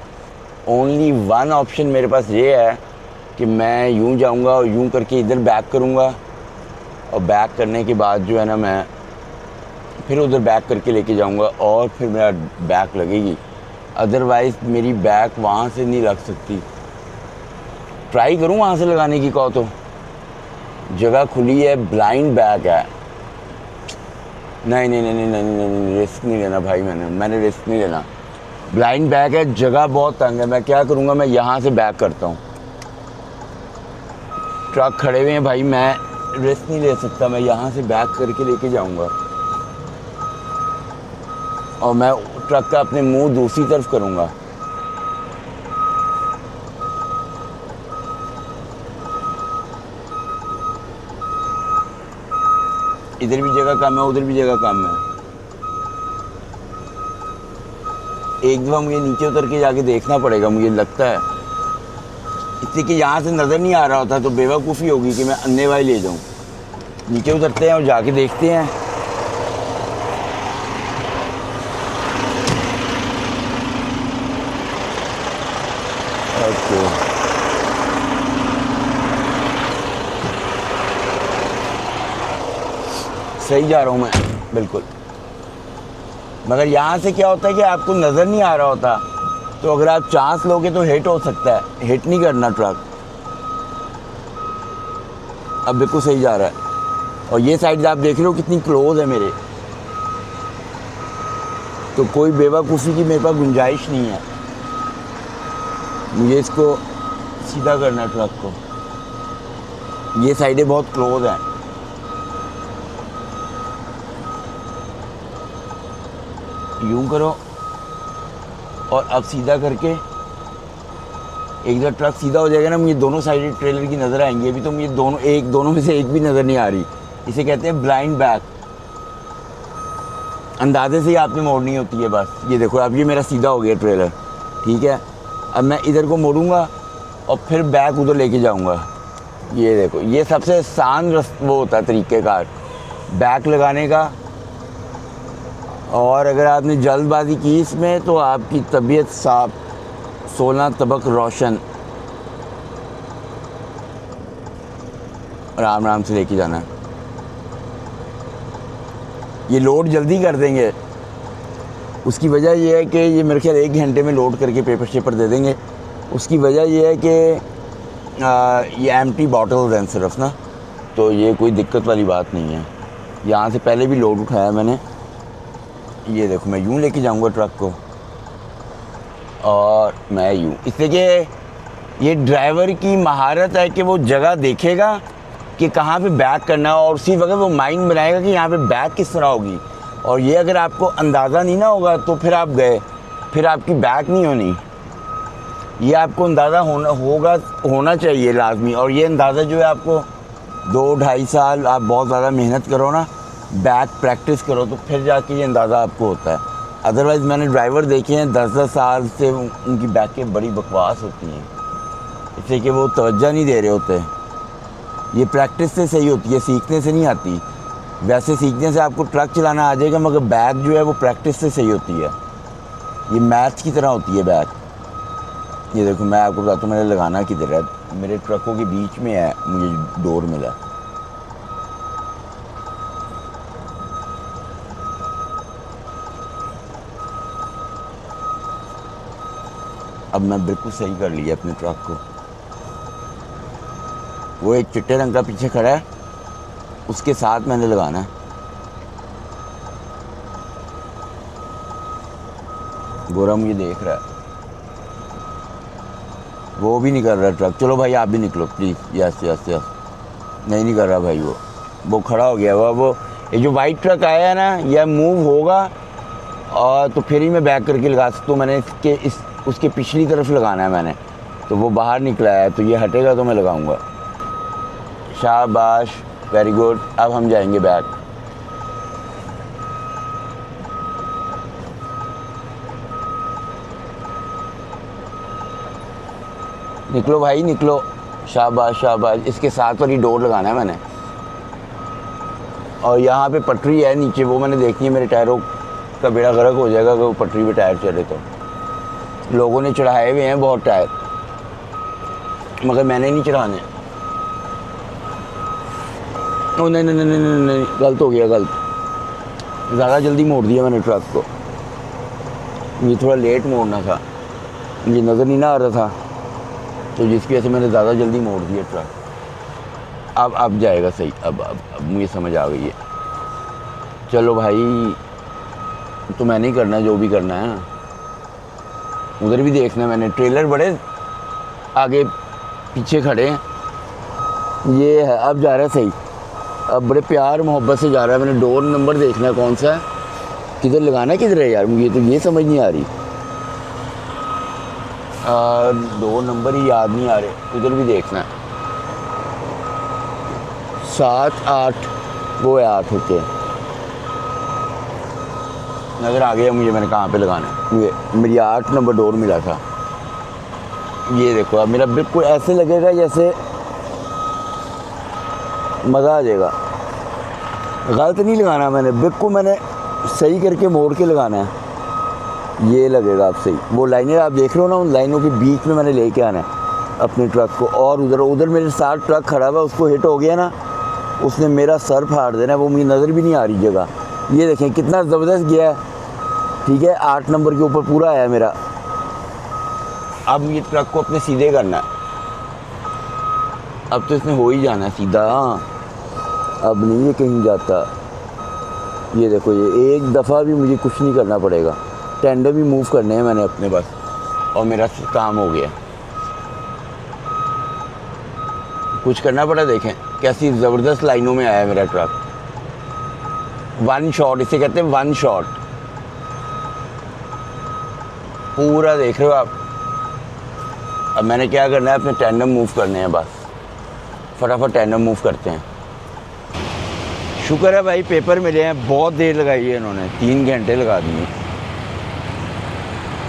ओनली वन ऑप्शन मेरे पास ये है कि मैं यूं जाऊंगा और यूं करके इधर बैक करूंगा, और बैक करने के बाद जो है ना मैं फिर उधर बैक करके लेके जाऊंगा और फिर मेरा बैक लगेगी, अदरवाइज़ मेरी बैक वहाँ से नहीं लग सकती। ट्राई करूँ वहाँ से लगाने की, कहो तो जगह खुली है, ब्लाइंड बैक है, नहीं नहीं नहीं नहीं नहीं नहीं, नहीं रिस्क नहीं लेना भाई, मैंने रिस्क नहीं लेना। ब्लाइंड बैक है, जगह बहुत तंग है, मैं क्या करूँगा, मैं यहाँ से बैक करता हूँ, ट्रक खड़े हुए हैं भाई, मैं रिस्क नहीं ले सकता, मैं यहाँ से बैक करके लेके जाऊँगा और मैं ट्रक का अपने मुंह दूसरी तरफ करूँगा। इधर भी जगह कम है, उधर भी जगह कम है। एक दफ़ा मुझे नीचे उतर के जाके देखना पड़ेगा, मुझे लगता है, इसलिए कि यहाँ से नज़र नहीं आ रहा होता तो बेवकूफ़ी होगी कि मैं अन्य वाली ले जाऊँ। नीचे उतरते हैं और जाके देखते हैं। ओके, सही जा रहा हूँ मैं बिल्कुल, मगर यहाँ से क्या होता है कि आपको नज़र नहीं आ रहा होता, तो अगर आप चांस लोगे तो हिट हो सकता है, हिट नहीं करना ट्रक। अब बिल्कुल सही जा रहा है, और ये साइड आप देख रहे हो कितनी क्लोज है मेरे, तो कोई बेवकूफ़ी की मेरे पास गुंजाइश नहीं है। मुझे इसको सीधा करना है ट्रक को, ये साइडें बहुत क्लोज हैं। यूं करो और अब सीधा करके एक जब ट्रक सीधा हो जाएगा ना, मुझे दोनों साइड ट्रेलर की नज़र आएंगी। अभी तो मुझे दोनों में से एक भी नज़र नहीं आ रही, इसे कहते हैं ब्लाइंड बैक। अंदाजे से ही आपने मोड़नी होती है बस। ये देखो अब ये मेरा सीधा हो गया ट्रेलर, ठीक है। अब मैं इधर को मोड़ूंगा और फिर बैक उधर लेके जाऊंगा। ये देखो, ये सबसे आसान वो होता है तरीक़ेकार बैक लगाने का। और अगर आपने जल्दबाजी की इसमें तो आपकी तबीयत साफ, 16 तबक रोशन। आराम आराम से लेके जाना है। ये लोड जल्दी कर देंगे, उसकी वजह यह है कि ये मेरे ख्याल 1 घंटे में लोड करके पेपर शेपर दे देंगे। उसकी वजह यह है कि ये एम्प्टी बॉटल्स हैं सिर्फ ना, तो ये कोई दिक्कत वाली बात नहीं है। यहाँ से पहले भी लोड उठाया मैंने। ये देखो मैं यूँ लेके जाऊँगा ट्रक को और मैं यूँ, इसलिए कि ये ड्राइवर की महारत है कि वो जगह देखेगा कि कहाँ पे बैक करना है और उसी वक्त वो माइंड बनाएगा कि यहाँ पे बैक किस तरह होगी। और ये अगर आपको अंदाज़ा नहीं ना होगा तो फिर आप गए, फिर आपकी बैक नहीं होनी। ये आपको अंदाज़ा होना चाहिए लाजमी। और ये अंदाज़ा जो है आपको 2-2.5 साल आप बहुत ज़्यादा मेहनत करो ना, बैक प्रैक्टिस करो, तो फिर जाके ये अंदाज़ा आपको होता है। अदरवाइज़ मैंने ड्राइवर देखे हैं 10-10 साल से उनकी बैकें बड़ी बकवास होती हैं। इसलिए कि वो तवज्जो नहीं दे रहे होते। ये प्रैक्टिस से सही होती है, सीखने से नहीं आती। वैसे सीखने से आपको ट्रक चलाना आ जाएगा, मगर बैक जो है वो प्रैक्टिस से सही होती है। ये मैथ्स की तरह होती है बैक। ये देखो मैं आपको बताता हूँ मैंने लगाना किधर है। मेरे ट्रकों के बीच में है, मुझे डोर मिला। अब मैं बिल्कुल सही कर लिया अपने ट्रक को। वो एक चिट्टे रंग का पीछे खड़ा है, उसके साथ मैंने लगाना है। गोरा मुझे देख रहा है, वो भी नहीं कर रहा ट्रक। चलो भाई आप भी निकलो प्लीज़। यस यस यस, नहीं कर रहा भाई। वो खड़ा हो गया। वो ये जो वाइट ट्रक आया है ना, यह मूव होगा और तो फिर ही मैं बैक करके लगा सकता हूँ। मैंने उसके पिछली तरफ लगाना है मैंने, तो वो बाहर निकला है, तो ये हटेगा तो मैं लगाऊंगा। शाबाश, वेरी गुड। अब हम जाएंगे बैक। निकलो भाई निकलो। शाबाश शाबाश। इसके साथ वाली डोर लगाना है मैंने। और यहाँ पे पटरी है नीचे, वो मैंने देखनी है। मेरे टायरों का बेड़ा गर्क हो जाएगा अगर वो पटरी पे टायर चले तो। लोगों ने चढ़ाए हुए हैं बहुत टायर, मगर मैंने नहीं चढ़ाने। ओ नहीं नहीं नहीं नहीं नहीं, गलत हो गया, गलत। ज़्यादा जल्दी मोड़ दिया मैंने ट्रक को। ये थोड़ा लेट मोड़ना था, मुझे नज़र नहीं ना आ रहा था, तो जिसकी वजह से मैंने ज़्यादा जल्दी मोड़ दिया ट्रक। अब जाएगा सही। अब मुझे समझ आ गई है। चलो भाई, तो मैंने ही करना है जो भी करना है। उधर भी देखना है मैंने। ट्रेलर बड़े आगे पीछे खड़े हैं। ये है, अब जा रहा है सही। अब बड़े प्यार मोहब्बत से जा रहा है। मैंने डोर नंबर देखना है कौन सा है, किधर लगाना है, किधर है यार, मुझे तो ये समझ नहीं आ रही। डोर नंबर ही याद नहीं आ रहे। उधर भी देखना है। 7 8, वो है 8 होते हैं। नज़र आ गया मुझे मैंने कहाँ पे लगाना है। मुझे मेरी 8 नंबर डोर मिला था। ये देखो अब मेरा बिल्कुल ऐसे लगेगा जैसे मज़ा आ जाएगा। गलत नहीं लगाना मैंने, बिल्कुल मैंने सही करके मोड़ के लगाना है। ये लगेगा अब सही। वो लाइनें आप देख रहे हो ना, उन लाइनों के बीच में मैंने लेके आना है अपने ट्रक को। और उधर मेरे साथ ट्रक खड़ा हुआ, उसको हिट हो गया ना, उसने मेरा सर फाड़ देना है। वो मुझे नज़र भी नहीं आ रही जगह। ये देखें कितना ज़बरदस्त गया है। ठीक है, 8 नंबर के ऊपर पूरा आया मेरा। अब ये ट्रक को अपने सीधे करना है। अब तो इसने हो ही जाना है सीधा। अब नहीं ये कहीं जाता। ये देखो, ये एक दफ़ा भी मुझे कुछ नहीं करना पड़ेगा। टेंडर भी मूव करने हैं मैंने अपने बस, और मेरा काम हो गया। कुछ करना पड़ा। देखें कैसी ज़बरदस्त लाइनों में आया मेरा ट्रक। 1 शॉट, इसे कहते हैं 1 शॉट। पूरा देख रहे हो आप। अब मैंने क्या करना है, अपने टेंडम मूव करने हैं बस। फटाफट टेंडम मूव करते हैं। शुक्र है भाई पेपर मिले हैं। बहुत देर लगाई है इन्होंने, 3 घंटे लगा दिए।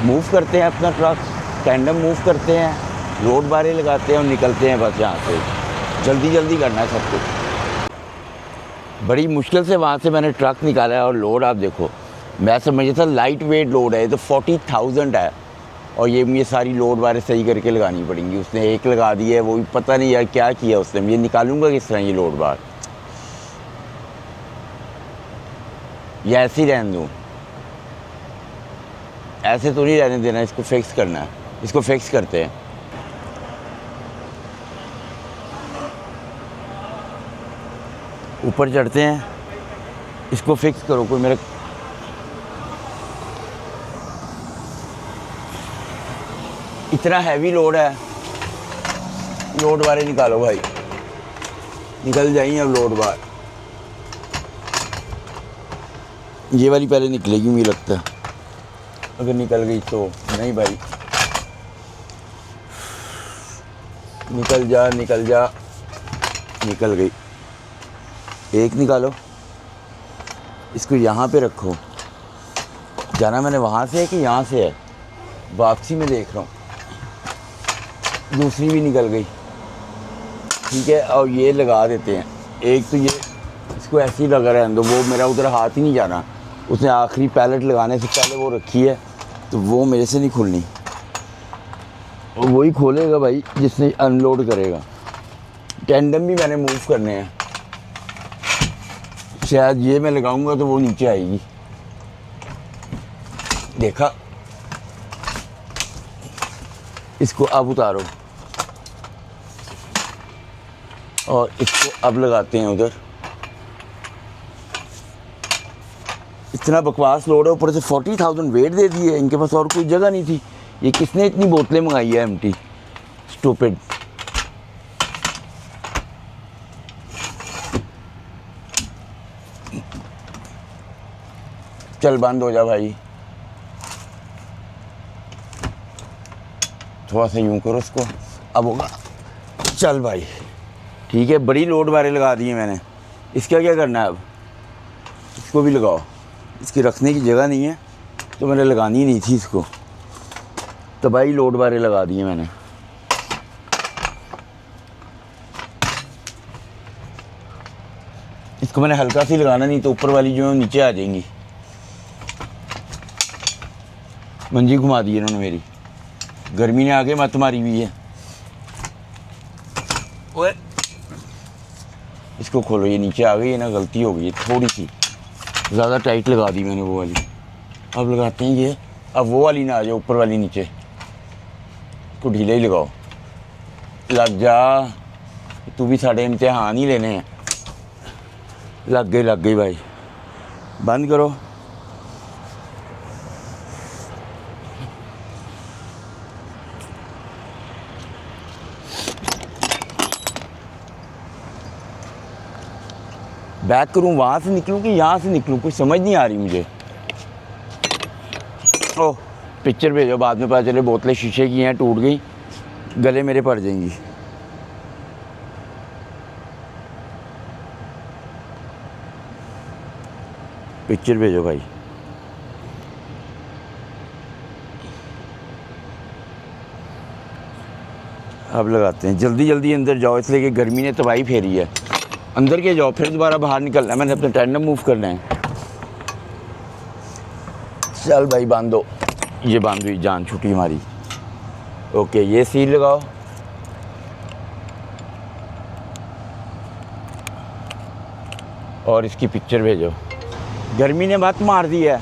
मूव करते हैं अपना ट्रक, टेंडम मूव करते हैं, रोड बारे लगाते हैं और निकलते हैं बस यहाँ से। जल्दी जल्दी करना है सब कुछ। बड़ी मुश्किल से वहाँ से मैंने ट्रक निकाला है। और लोड आप देखो, मैं समझा था लाइट वेट लोड है, तो 40,000 है। और ये मुझे सारी लोड बारे सही करके लगानी पड़ेंगी। उसने एक लगा दी है, वो भी पता नहीं यार क्या किया उसने। ये निकालूंगा किस तरह ये लोड बार, या ऐसे ही रहने दूँ? ऐसे तो नहीं रहने देना, इसको फिक्स करना है। इसको फिक्स करते हैं। ऊपर चढ़ते हैं, इसको फिक्स करो। कोई मेरे इतना हैवी लोड है। लोड बारे निकालो भाई, निकल जाइए अब लोड बार। ये वाली पहले निकलेगी मुझे लगता है, अगर निकल गई तो। नहीं भाई, निकल जा निकल जा। निकल गई। एक निकालो, इसको यहाँ पे रखो। जाना मैंने वहाँ से है कि यहाँ से है, वापसी में देख रहा हूँ। दूसरी भी निकल गई। ठीक है, और ये लगा देते हैं। एक तो ये इसको ऐसे ही लगा रहने दो, वो मेरा उधर हाथ ही नहीं जाना। उसने आखिरी पैलेट लगाने से पहले वो रखी है, तो वो मेरे से नहीं खुलनी। और वही खोलेगा भाई जिसने अनलोड करेगा। टेंडम भी मैंने मूव करने हैं, शायद ये मैं लगाऊंगा तो वो नीचे आएगी। देखा, इसको अब उतारो और इसको अब लगाते हैं उधर। इतना बकवास लोड है, ऊपर से 40,000 वेट दे दी है। इनके पास और कोई जगह नहीं थी। ये किसने इतनी बोतलें मंगाई है एम्प्टी, स्टूपिड। चल बंद हो जा भाई, थोड़ा सा यूं करो इसको, अब होगा। चल भाई ठीक है, बड़ी लोड वाले लगा दिए मैंने। इसका क्या करना है अब, इसको भी लगाओ। इसकी रखने की जगह नहीं है तो मैंने लगानी नहीं थी इसको, तो भाई लोड वाले लगा दिए मैंने। इसको मैंने हल्का सी लगाना, नहीं तो ऊपर वाली जो है नीचे आ जाएंगी। मंजी घुमा दी इन्होंने मेरी, गर्मी ने आगे मत मारी हुई है। ओए इसको खोलो, ये नीचे आ गई है ना, गलती हो गई है थोड़ी सी, ज़्यादा टाइट लगा दी मैंने वो वाली। अब लगाते हैं ये, अब वो वाली ना आ जाए ऊपर वाली नीचे, इसको ढीले ही लगाओ। लग जा, तू भी साढ़े इम्तिहान ही लेने हैं। लग गई भाई, बंद करो। बैक करूँ, वहाँ से निकलूँ कि यहाँ से निकलूँ, कुछ समझ नहीं आ रही मुझे। ओह पिक्चर भेजो, बाद में पता चले बोतलें शीशे की हैं, टूट गई, गले मेरे पड़ जाएंगी। पिक्चर भेजो भाई। अब लगाते हैं, जल्दी जल्दी अंदर जाओ, इसलिए कि गर्मी ने तबाही फेरी है। अंदर के जाओ, फिर दोबारा बाहर निकलना है, मैंने अपने टेंडम मूव करना है। चल भाई बांधो, ये बांध हुई, जान छुट्टी हमारी। ओके, ये सील लगाओ। और इसकी पिक्चर भेजो। गर्मी ने मत मार दी है।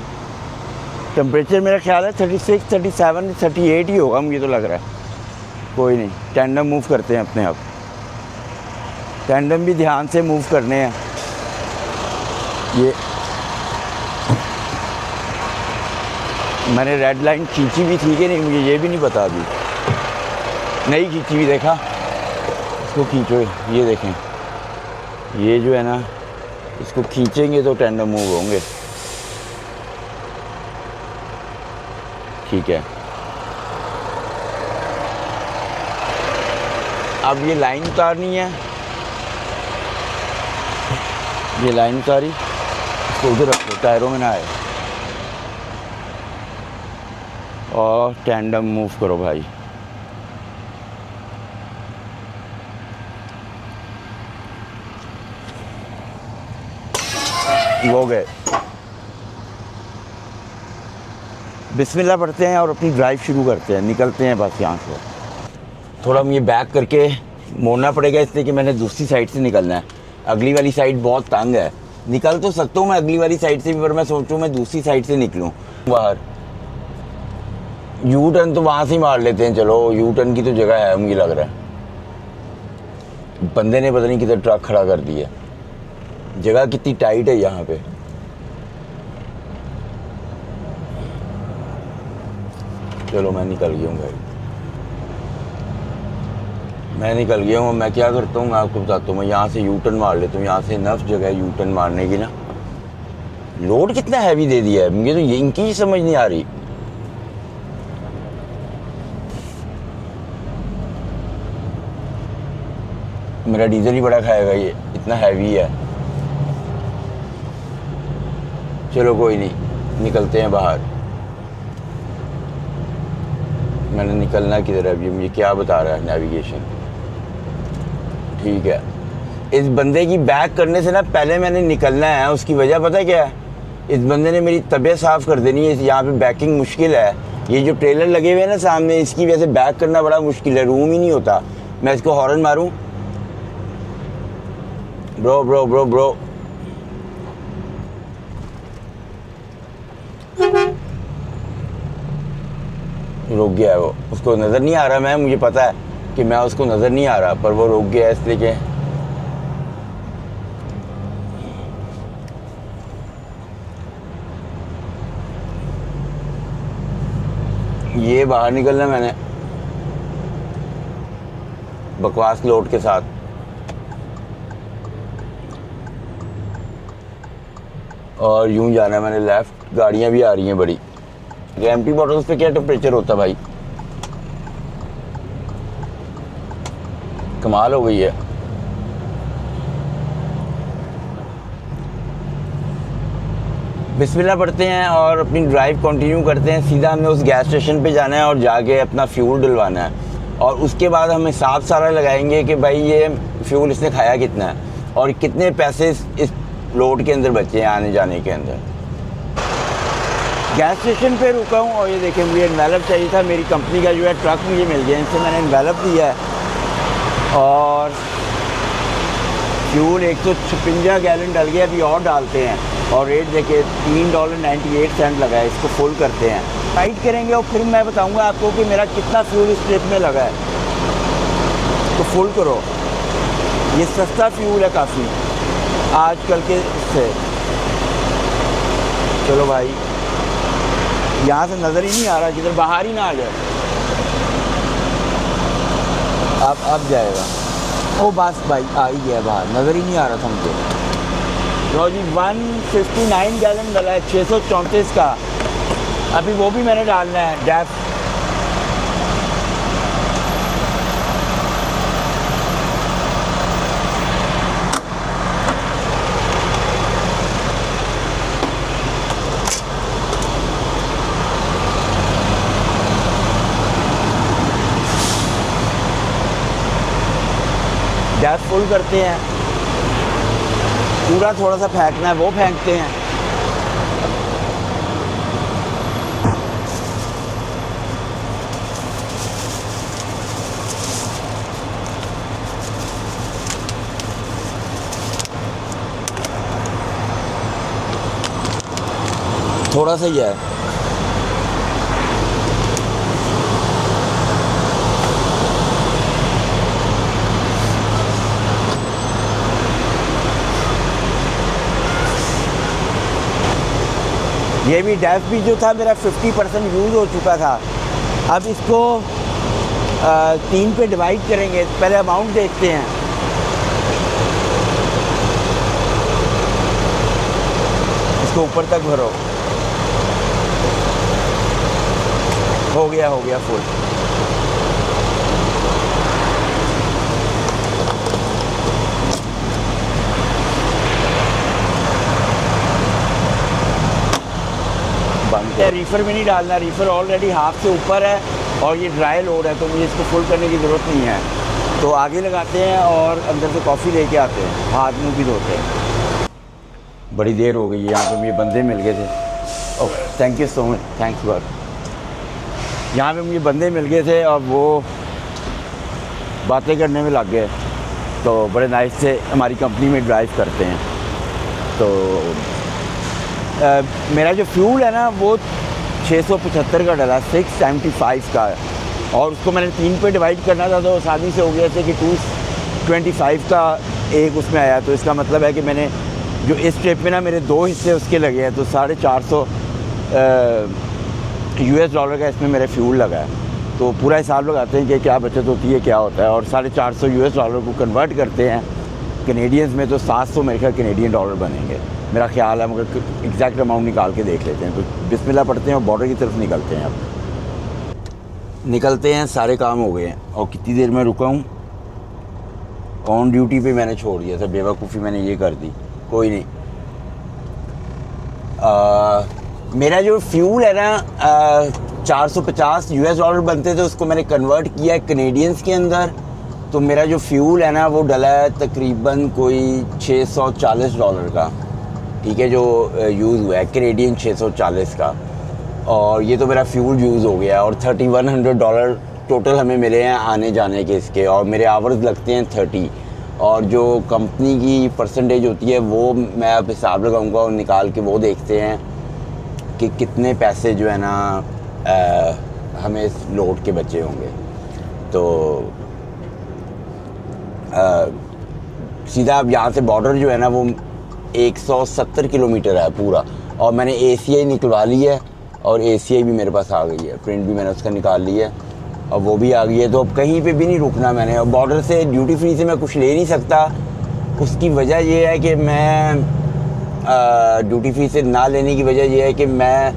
टेम्परेचर मेरा ख्याल है 36, 37, 38 ही होगा, मुझे तो लग रहा है। कोई नहीं, टेंडम मूव करते हैं अपने आप। टेंडम भी ध्यान से मूव करने हैं। ये मैंने रेड लाइन खींची भी थी कि नहीं, मुझे ये भी नहीं पता अभी। नहीं खींची भी, देखा। इसको खींचो, ये देखें, ये जो है ना, इसको खींचेंगे तो टेंडम मूव होंगे। ठीक है, अब ये लाइन उतारनी है। ये लाइन उतारी, इसको उधर रख लो, टायरों में ना आए। और टेंडम मूव करो भाई। हो गए। बिस्मिल्लाह पढ़ते हैं और अपनी ड्राइव शुरू करते हैं, निकलते हैं बस यहाँ से। थोड़ा मुझे बैक करके मोड़ना पड़ेगा, इसलिए कि मैंने दूसरी साइड से निकलना है। अगली वाली साइड बहुत तंग है। निकल तो सकता हूँ मैं अगली वाली साइड से भी, पर मैं सोचूँ मैं दूसरी साइड से निकलूँ बाहर। यू टर्न तो वहाँ से ही मार लेते हैं। चलो, यू टर्न की तो जगह है, मुझे लग रहा है। बंदे ने पता नहीं किधर ट्रक खड़ा कर दिया। जगह कितनी टाइट है यहाँ पे। चलो मैं निकल गया हूँ भाई, मैं निकल गया हूँ। मैं क्या करता हूँ, मैं आपको बताता हूँ। मैं यहाँ से यू टर्न मार लेता हूँ, यहाँ से नफ जगह है यू टर्न मारने की ना। लोड कितना हैवी दे दिया है, मुझे तो ये इनकी ही समझ नहीं आ रही। मेरा डीजल ही बड़ा खाएगा ये, इतना हैवी है। चलो कोई नहीं, निकलते हैं बाहर। मैंने निकलना किधर है अभी, मुझे क्या बता रहा है नेविगेशन। ठीक है, इस बंदे की बैक करने से ना पहले मैंने निकलना है। उसकी वजह पता है क्या है? इस बंदे ने मेरी तबीयत साफ़ कर देनी है। यहाँ पे बैकिंग मुश्किल है। ये जो ट्रेलर लगे हुए हैं ना सामने, इसकी वजह से बैक करना बड़ा मुश्किल है, रूम ही नहीं होता। मैं इसको हॉर्न मारूं, ब्रो ब्रो ब्रो ब्रो, रुक गया है वो। उसको नज़र नहीं आ रहा, मुझे पता है कि मैं उसको नज़र नहीं आ रहा, पर वो रुक गया है। इस तरीके ये बाहर निकलना मैंने बकवास लोड के साथ। और यूं जाना है मैंने लेफ़्ट। गाड़ियाँ भी आ रही हैं बड़ी। एम्प्टी बॉटल्स पे क्या टेम्परेचर होता है भाई, कमाल हो गई है। बिस्मिल्लाह पढ़ते हैं और अपनी ड्राइव कंटिन्यू करते हैं। सीधा हमें उस गैस स्टेशन पे जाना है और जाके अपना फ्यूल डलवाना है। और उसके बाद हम हिसाब सारा लगाएंगे कि भाई ये फ्यूल इसने खाया कितना है और कितने पैसे इस लोड के अंदर बचे हैं आने जाने के अंदर। गैस स्टेशन पे रुका हूँ और ये देखें, मुझे एनवेलप चाहिए था। मेरी कंपनी का जो है ट्रक मुझे मिल गया, इनसे मैंने एनवेलप लिया है। और फ्यूल 156 गैलन डल गया, अभी और डालते हैं। और रेट देखिए $3.98 लगा है। इसको फुल करते हैं, टाइट करेंगे और फिर मैं बताऊंगा आपको कि मेरा कितना फ्यूल इस ट्रिप में लगा है। तो फुल करो, ये सस्ता फ्यूल है काफ़ी आजकल के से। चलो भाई, यहाँ से नज़र ही नहीं आ रहा, किधर बाहर ही ना आ जाए। अब जाएगा। ओ बस भाई आ ही गया बाहर, नज़र ही नहीं आ रहा था मुझे। लो जी, 159 गैलन डला है 634 का। अभी वो भी मैंने डालना है। डैफ गैस फुल करते हैं। पूरा थोड़ा सा फेंकना है, वो फेंकते हैं। थोड़ा सा ही है। ये भी डैफ भी जो था मेरा 50% यूज़ हो चुका था। अब इसको 3 पे डिवाइड करेंगे। पहले अमाउंट देखते हैं। इसको ऊपर तक भरो। हो गया फुल। रीफ़र में नहीं डालना, रीफ़र ऑलरेडी हाफ से ऊपर है और ये ड्राई लोड है, तो मुझे इसको फुल करने की ज़रूरत नहीं है। तो आगे लगाते हैं और अंदर से कॉफ़ी लेके आते हैं, हाथ मुँह भी धोते हैं। बड़ी देर हो गई है, यहाँ पे मुझे बंदे मिल गए थे। Oh thank you so much, thanks God. यहाँ पे मुझे बंदे मिल गए थे और वो बातें करने में लग गए। तो बड़े नाइस से हमारी कंपनी में ड्राइव करते हैं। तो मेरा जो फ्यूल है ना वो 675 का डला, 675 का है। और उसको मैंने 3 पे डिवाइड करना था, तो आसानी से हो गया था कि 225 का एक उसमें आया। तो इसका मतलब है कि मैंने जो इस ट्रिप में ना मेरे 2 हिस्से उसके लगे हैं, तो $450 US का इसमें मेरा फ्यूल लगा है। तो पूरा हिसाब लगाते हैं कि क्या बचत होती है, क्या होता है। और $450 US को कन्वर्ट करते हैं कैनेडियंस में, तो 700 मेरे ख्याल कैनेडियन डॉलर बनेंगे मेरा ख्याल है। मगर एग्जैक्ट अमाउंट निकाल के देख लेते हैं। तो बिस्मिल्लाह पढ़ते हैं और बॉर्डर की तरफ निकलते हैं। अब निकलते हैं, सारे काम हो गए हैं। और कितनी देर में रुका हूँ, ऑन ड्यूटी पे मैंने छोड़ दिया था, बेवकूफ़ी मैंने ये कर दी। कोई नहीं। मेरा जो फ्यूल है ना 450 यूएस डॉलर बनते थे, उसको मैंने कन्वर्ट किया है कनेडियंस के अंदर। तो मेरा जो फ्यूल है ना वो डला है तकरीबन कोई $640 का, ठीक है, जो यूज़ हुआ है कनेडियन 640 का। और ये तो मेरा फ्यूल यूज़ हो गया और $3100 टोटल हमें मिले हैं आने जाने के इसके, और मेरे आवर्स लगते हैं 30। और जो कंपनी की परसेंटेज होती है वो मैं अब हिसाब लगाऊंगा और निकाल के वो देखते हैं कि कितने पैसे जो है ना हमें इस लोड के बचे होंगे। तो सीधा अब यहाँ से बॉर्डर जो है ना वो 170 किलोमीटर है पूरा, और मैंने ACI निकलवा ली है और ACI भी मेरे पास आ गई है, प्रिंट भी मैंने उसका निकाल लिया है और वो भी आ गई है। तो अब कहीं पे भी नहीं रुकना मैंने, और बॉर्डर से ड्यूटी फ्री से मैं कुछ ले नहीं सकता। उसकी वजह ये है कि मैं ड्यूटी फ्री से ना लेने की वजह ये है कि मैं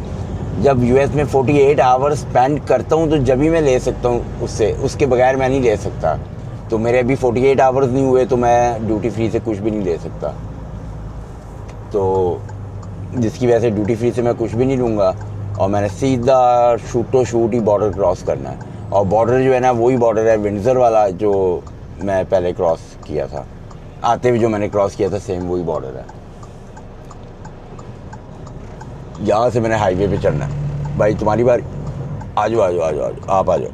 जब US में 48 आवर्स स्पेंड करता हूँ तो जब ही मैं ले सकता हूँ उससे, उसके बगैर मैं नहीं ले सकता। तो मेरे अभी 48 आवर्स नहीं हुए तो मैं ड्यूटी फ्री से कुछ भी नहीं ले सकता। तो जिसकी वजह से ड्यूटी फ्री से मैं कुछ भी नहीं लूँगा और मैंने सीधा शूटो शूट ही बॉर्डर क्रॉस करना है। और बॉर्डर जो है ना वही बॉर्डर है विंडसर वाला जो मैं पहले क्रॉस किया था, आते हुए जो मैंने क्रॉस किया था सेम वही बॉर्डर है। यहाँ से मैंने हाईवे पे चढ़ना है। भाई तुम्हारी बार, आ जाओ आ जाओ आ जाओ आप आ जाओ।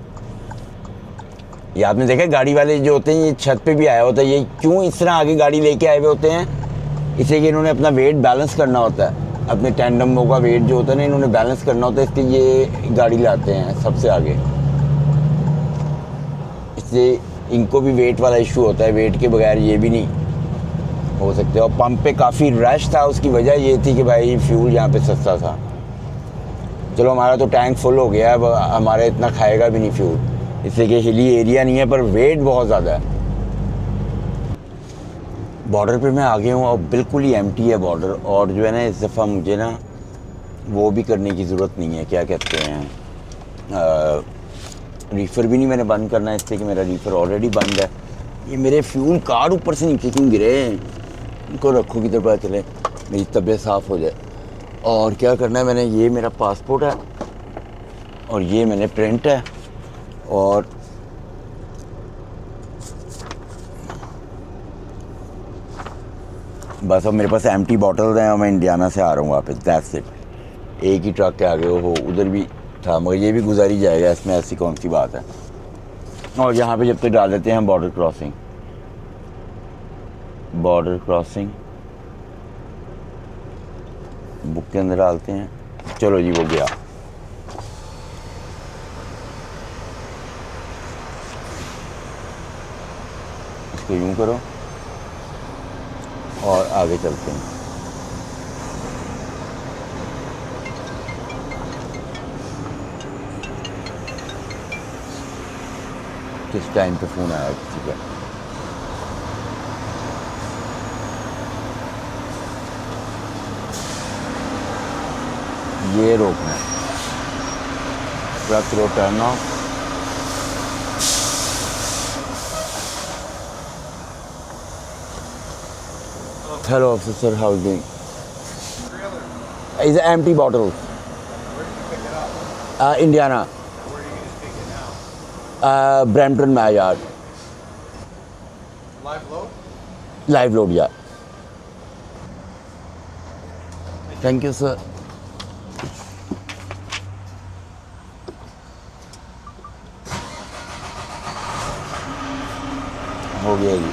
ये आपने देखा गाड़ी वाले जो होते हैं ये छत पे भी आया होता है, ये क्यों इस तरह आगे गाड़ी लेके आए हुए होते हैं? इसलिए कि इन्होंने अपना वेट बैलेंस करना होता है, अपने टैंडमों का वेट जो होता है ना इन्होंने बैलेंस करना होता है, इसलिए ये गाड़ी लाते हैं सबसे आगे। इसलिए इनको भी वेट वाला इशू होता है, वेट के बगैर ये भी नहीं हो सकते। और पंप पे काफ़ी रश था, उसकी वजह ये थी कि भाई फ्यूल यहाँ पे सस्ता था। चलो हमारा तो टैंक फुल हो गया, अब हमारा इतना खाएगा भी नहीं फ्यूल, इसलिए कि हिली एरिया नहीं है, पर वेट बहुत ज़्यादा है। बॉर्डर पे मैं आ गया हूँ और बिल्कुल ही एम्प्टी है बॉर्डर। और जो है ना इस दफ़ा मुझे ना वो भी करने की ज़रूरत नहीं है, क्या कहते हैं, रीफ़र भी नहीं मैंने बंद करना है, इसलिए कि मेरा रीफ़र ऑलरेडी बंद है। ये मेरे फ्यूल कार्ड ऊपर से नीचे क्यों गिरे, इनको रखो किधर पता चले, मेरी तबीयत साफ़ हो जाए। और क्या करना है मैंने, ये मेरा पासपोर्ट है और ये मैंने प्रिंट है, और बस अब मेरे पास एम्प्टी बॉटल्स हैं और मैं इंडियाना से आ रहा हूँ वापस, दैट्स इट। एक ही ट्रक के आगे हो, उधर भी था मगर ये भी गुजारी जाएगा, इसमें ऐसी कौन सी बात है। और यहाँ पे जब तक डाल देते हैं border crossing, border crossing book के अंदर डालते हैं। चलो जी वो गया। इसको यूं करो और आगे चलते हैं। किस टाइम पे फ़ोन आया किसी का? ये रोकना है, ट्रक रो turn off. Hello officer, how are you doing? It's an empty bottle. Where did you pick it up? Indiana, Where are you going to take it now? Brampton, my yard. Live load? Live load, yeah. Thank you, sir. हो गया जी।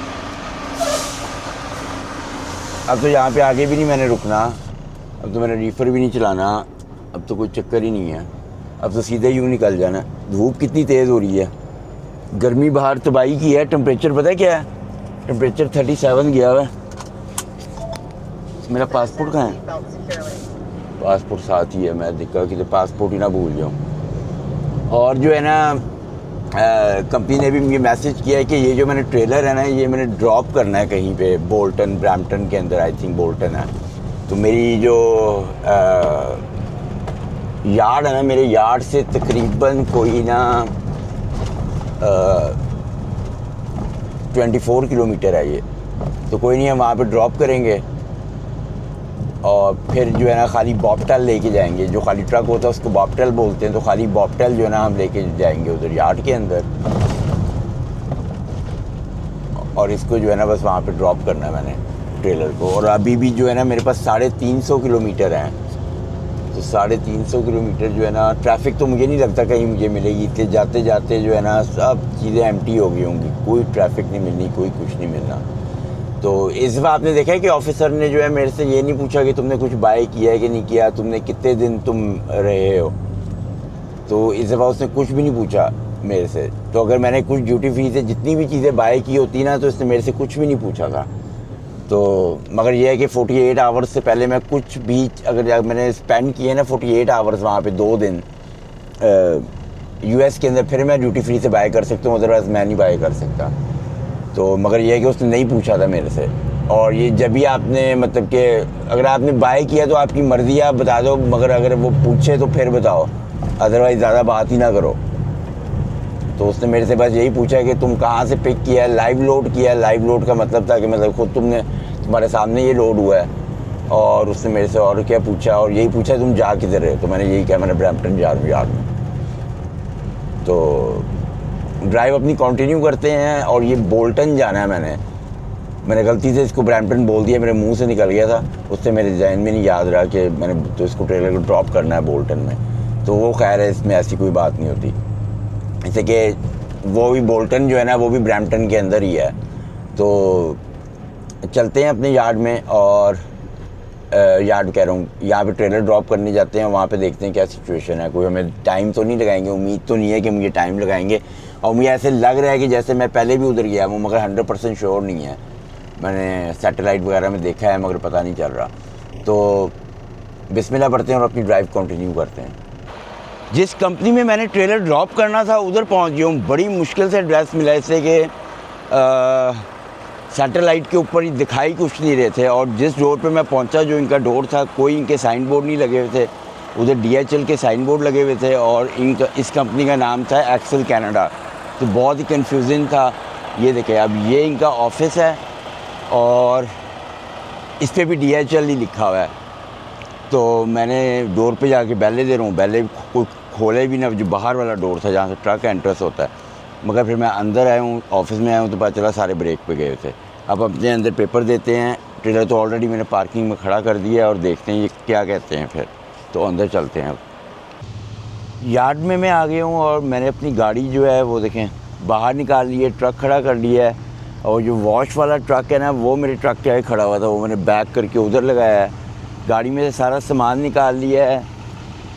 अब तो यहाँ पे आगे भी नहीं मैंने रुकना, अब तो मैंने रीफर भी नहीं चलाना, अब तो कोई चक्कर ही नहीं है, अब तो सीधे यूँ निकल जाना। धूप कितनी तेज़ हो रही है, गर्मी बाहर तबाही की है। टेम्परेचर पता है क्या है, टेम्परेचर 37 गया हुआ है। मेरा पासपोर्ट कहाँ है? पासपोर्ट साथ ही है, मैं दिक्कत कि पासपोर्ट ही ना भूल जाऊँ। और जो है ना कंपनी ने भी मुझे मैसेज किया है कि ये जो मैंने ट्रेलर है ना ये मैंने ड्रॉप करना है कहीं पे, बोल्टन ब्रैम्पटन के अंदर, आई थिंक बोल्टन है। तो मेरी जो यार्ड है ना, मेरे यार्ड से तकरीबन कोई ना 24 किलोमीटर है ये। तो कोई नहीं, हम वहाँ पे ड्रॉप करेंगे और फिर जो है ना खाली बॉबटेल लेके जाएंगे, जो खाली ट्रक होता है उसको बॉबटेल बोलते हैं, तो खाली बॉबटेल जो है ना हम लेके जाएंगे उधर यार्ड के अंदर, और इसको जो है ना बस वहाँ पे ड्रॉप करना है मैंने ट्रेलर को। और अभी भी जो है ना मेरे पास 350 किलोमीटर हैं, तो 350 किलोमीटर जो है ना ट्रैफिक तो मुझे नहीं लगता कहीं मुझे मिलेगी, इसलिए जाते जाते जो है ना सब चीज़ें एम्प्टी हो गई होंगी, कोई ट्रैफिक नहीं मिलनी, कोई कुछ नहीं मिलना। तो इस बार आपने देखा है कि ऑफिसर ने जो है मेरे से ये नहीं पूछा कि तुमने कुछ बाय किया है कि नहीं किया, तुमने कितने दिन तुम रहे हो, तो इस दफ़ा उसने कुछ भी नहीं पूछा मेरे से। तो अगर मैंने कुछ ड्यूटी फ्री से जितनी भी चीज़ें बाय की होती ना, तो इसने मेरे से कुछ भी नहीं पूछा था। तो मगर यह है कि 48 आवर्स से पहले मैं कुछ भी अगर मैंने स्पेंड किए ना 48 आवर्स वहाँ पे 2 दिन यूएस के अंदर, फिर मैं ड्यूटी फ्री से बाय कर सकता हूँ, अदरवाइज़ मैं नहीं बाय कर सकता। तो मगर यह है कि उसने नहीं पूछा था मेरे से। और ये जब भी आपने मतलब कि अगर आपने बाय किया तो आपकी मर्ज़ी है, आप बता दो, मगर अगर वो पूछे तो फिर बताओ, अदरवाइज़ ज़्यादा बात ही ना करो। तो उसने मेरे से बस यही पूछा कि तुम कहाँ से पिक किया है, लाइव लोड किया है। लाइव लोड का मतलब था कि मतलब खुद तुम्हारे सामने ये लोड हुआ है। और उसने मेरे से और क्या पूछा, और यही पूछा तुम जा किधर है, तो मैंने यही कहा मैंने ब्रैम्पटन जा रहा हूँ यार। तो ड्राइव अपनी कंटिन्यू करते हैं, और ये बोल्टन जाना है। मैंने गलती से इसको ब्रैम्पटन बोल दिया, मेरे मुंह से निकल गया था, उससे मेरे जहन में नहीं याद रहा कि मैंने तो इसको ट्रेलर को ड्रॉप करना है बोल्टन में। तो वो खैर है, इसमें ऐसी कोई बात नहीं होती, जैसे कि वो भी बोल्टन जो है ना वो भी ब्रैम्पटन के अंदर ही है। तो चलते हैं अपने यार्ड में, और यार्ड कह रहा हूँ, यहाँ पे ट्रेलर ड्रॉप करने जाते हैं, वहाँ पे देखते हैं क्या सिचुएशन है। कोई हमें टाइम तो नहीं लगाएंगे, उम्मीद तो नहीं है कि मुझे टाइम लगाएंगे, और मुझे ऐसे लग रहा है कि जैसे मैं पहले भी उधर गया हूँ, मगर 100% श्योर नहीं है। मैंने सैटेलाइट वगैरह में देखा है मगर पता नहीं चल रहा। तो बिस्मिल्लाह पढ़ते हैं और अपनी ड्राइव कंटिन्यू करते हैं। जिस कंपनी में मैंने ट्रेलर ड्रॉप करना था उधर पहुंच गया हूँ। बड़ी मुश्किल से एड्रेस मिला, इसलिए कि सैटेलाइट के ऊपर ही दिखाई कुछ नहीं रहे थे। और जिस डोर पे मैं पहुंचा, जो इनका डोर था, कोई इनके साइन बोर्ड नहीं लगे हुए थे। उधर DHL के साइन बोर्ड लगे हुए थे, और इनका इस कंपनी का नाम था एक्सेल कनाडा। तो बहुत ही कन्फ्यूजन था। ये देखें, अब ये इनका ऑफिस है, और इस पर भी DHL ही लिखा हुआ है। तो मैंने डोर पे जाके बैले दे रहा हूँ, बैले कोई खोले भी ना, जो बाहर वाला डोर था जहाँ से ट्रक एंट्रेंस होता है। मगर फिर मैं अंदर आया हूँ, ऑफिस में आया हूँ, तो पता चला सारे ब्रेक पे गए थे। अब अपने अंदर पेपर देते हैं। ट्रेलर तो ऑलरेडी मैंने पार्किंग में खड़ा कर दिया है, और देखते हैं ये क्या कहते हैं। फिर तो अंदर चलते हैं। अब यार्ड में मैं आ गया हूँ, और मैंने अपनी गाड़ी जो है वो देखें बाहर निकाल ली है, ट्रक खड़ा कर लिया है। और जो वॉश वाला ट्रक है ना, वो मेरे ट्रक के आगे खड़ा हुआ था, वो मैंने बैक करके उधर लगाया है। गाड़ी में से सारा सामान निकाल लिया है,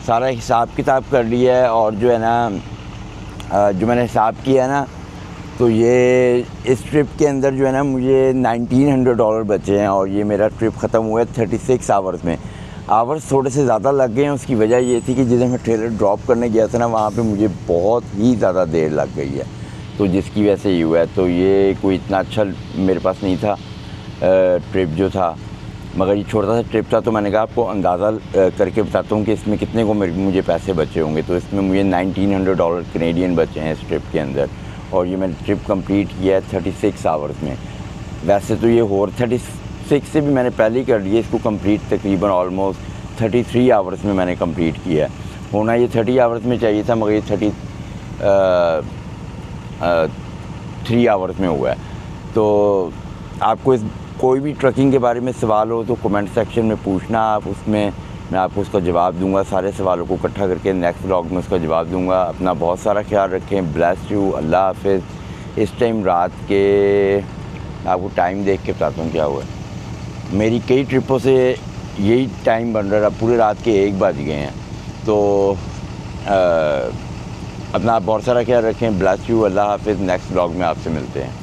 सारा हिसाब किताब कर लिया है। और जो है ना जो मैंने हिसाब किया है ना, तो ये इस ट्रिप के अंदर जो है ना मुझे $1900 बचे हैं। और ये मेरा ट्रिप ख़त्म हुआ है 36 आवर्स में। आवर्स थोड़े से ज़्यादा लग गए हैं। उसकी वजह ये थी कि जिसे मैं ट्रेलर ड्रॉप करने गया था ना, वहाँ पे मुझे बहुत ही ज़्यादा देर लग गई है, तो जिसकी वजह से ये हुआ है। तो ये कोई इतना अच्छा मेरे पास नहीं था ट्रिप जो था, मगर ये छोटा सा ट्रिप था। तो मैंने कहा आपको अंदाज़ा करके बताता हूँ कि इसमें कितने को मुझे पैसे बचे होंगे। तो इसमें मुझे $1900 कैनेडियन बचे हैं इस ट्रिप के अंदर। और ये मैंने ट्रिप कंप्लीट किया है 36 आवर्स में। वैसे तो ये और 36 से भी मैंने पहले ही कर लिया इसको कंप्लीट, तकरीबन ऑलमोस्ट 33 आवर्स में मैंने कंप्लीट किया है। होना ये 30 आवर्स में चाहिए था, मगर ये 3 आवर्स में हुआ है। तो आपको कोई भी ट्रकिंग के बारे में सवाल हो तो कमेंट सेक्शन में पूछना आप, उसमें मैं आपको उसका जवाब दूंगा। सारे सवालों को इकट्ठा करके नेक्स्ट व्लॉग में उसका जवाब दूंगा। अपना बहुत सारा ख्याल रखें। ब्लेस यू, अल्लाह हाफिज़। इस टाइम रात के आपको टाइम देख के बताता हूँ क्या हुआ है। मेरी कई ट्रिपों से यही टाइम बन रहा है, पूरे रात के 1 बज गए हैं। तो अपना बहुत सारा ख्याल रखें। ब्लेस यू, अल्लाह हाफिज़। नेक्स्ट व्लॉग में आपसे मिलते हैं।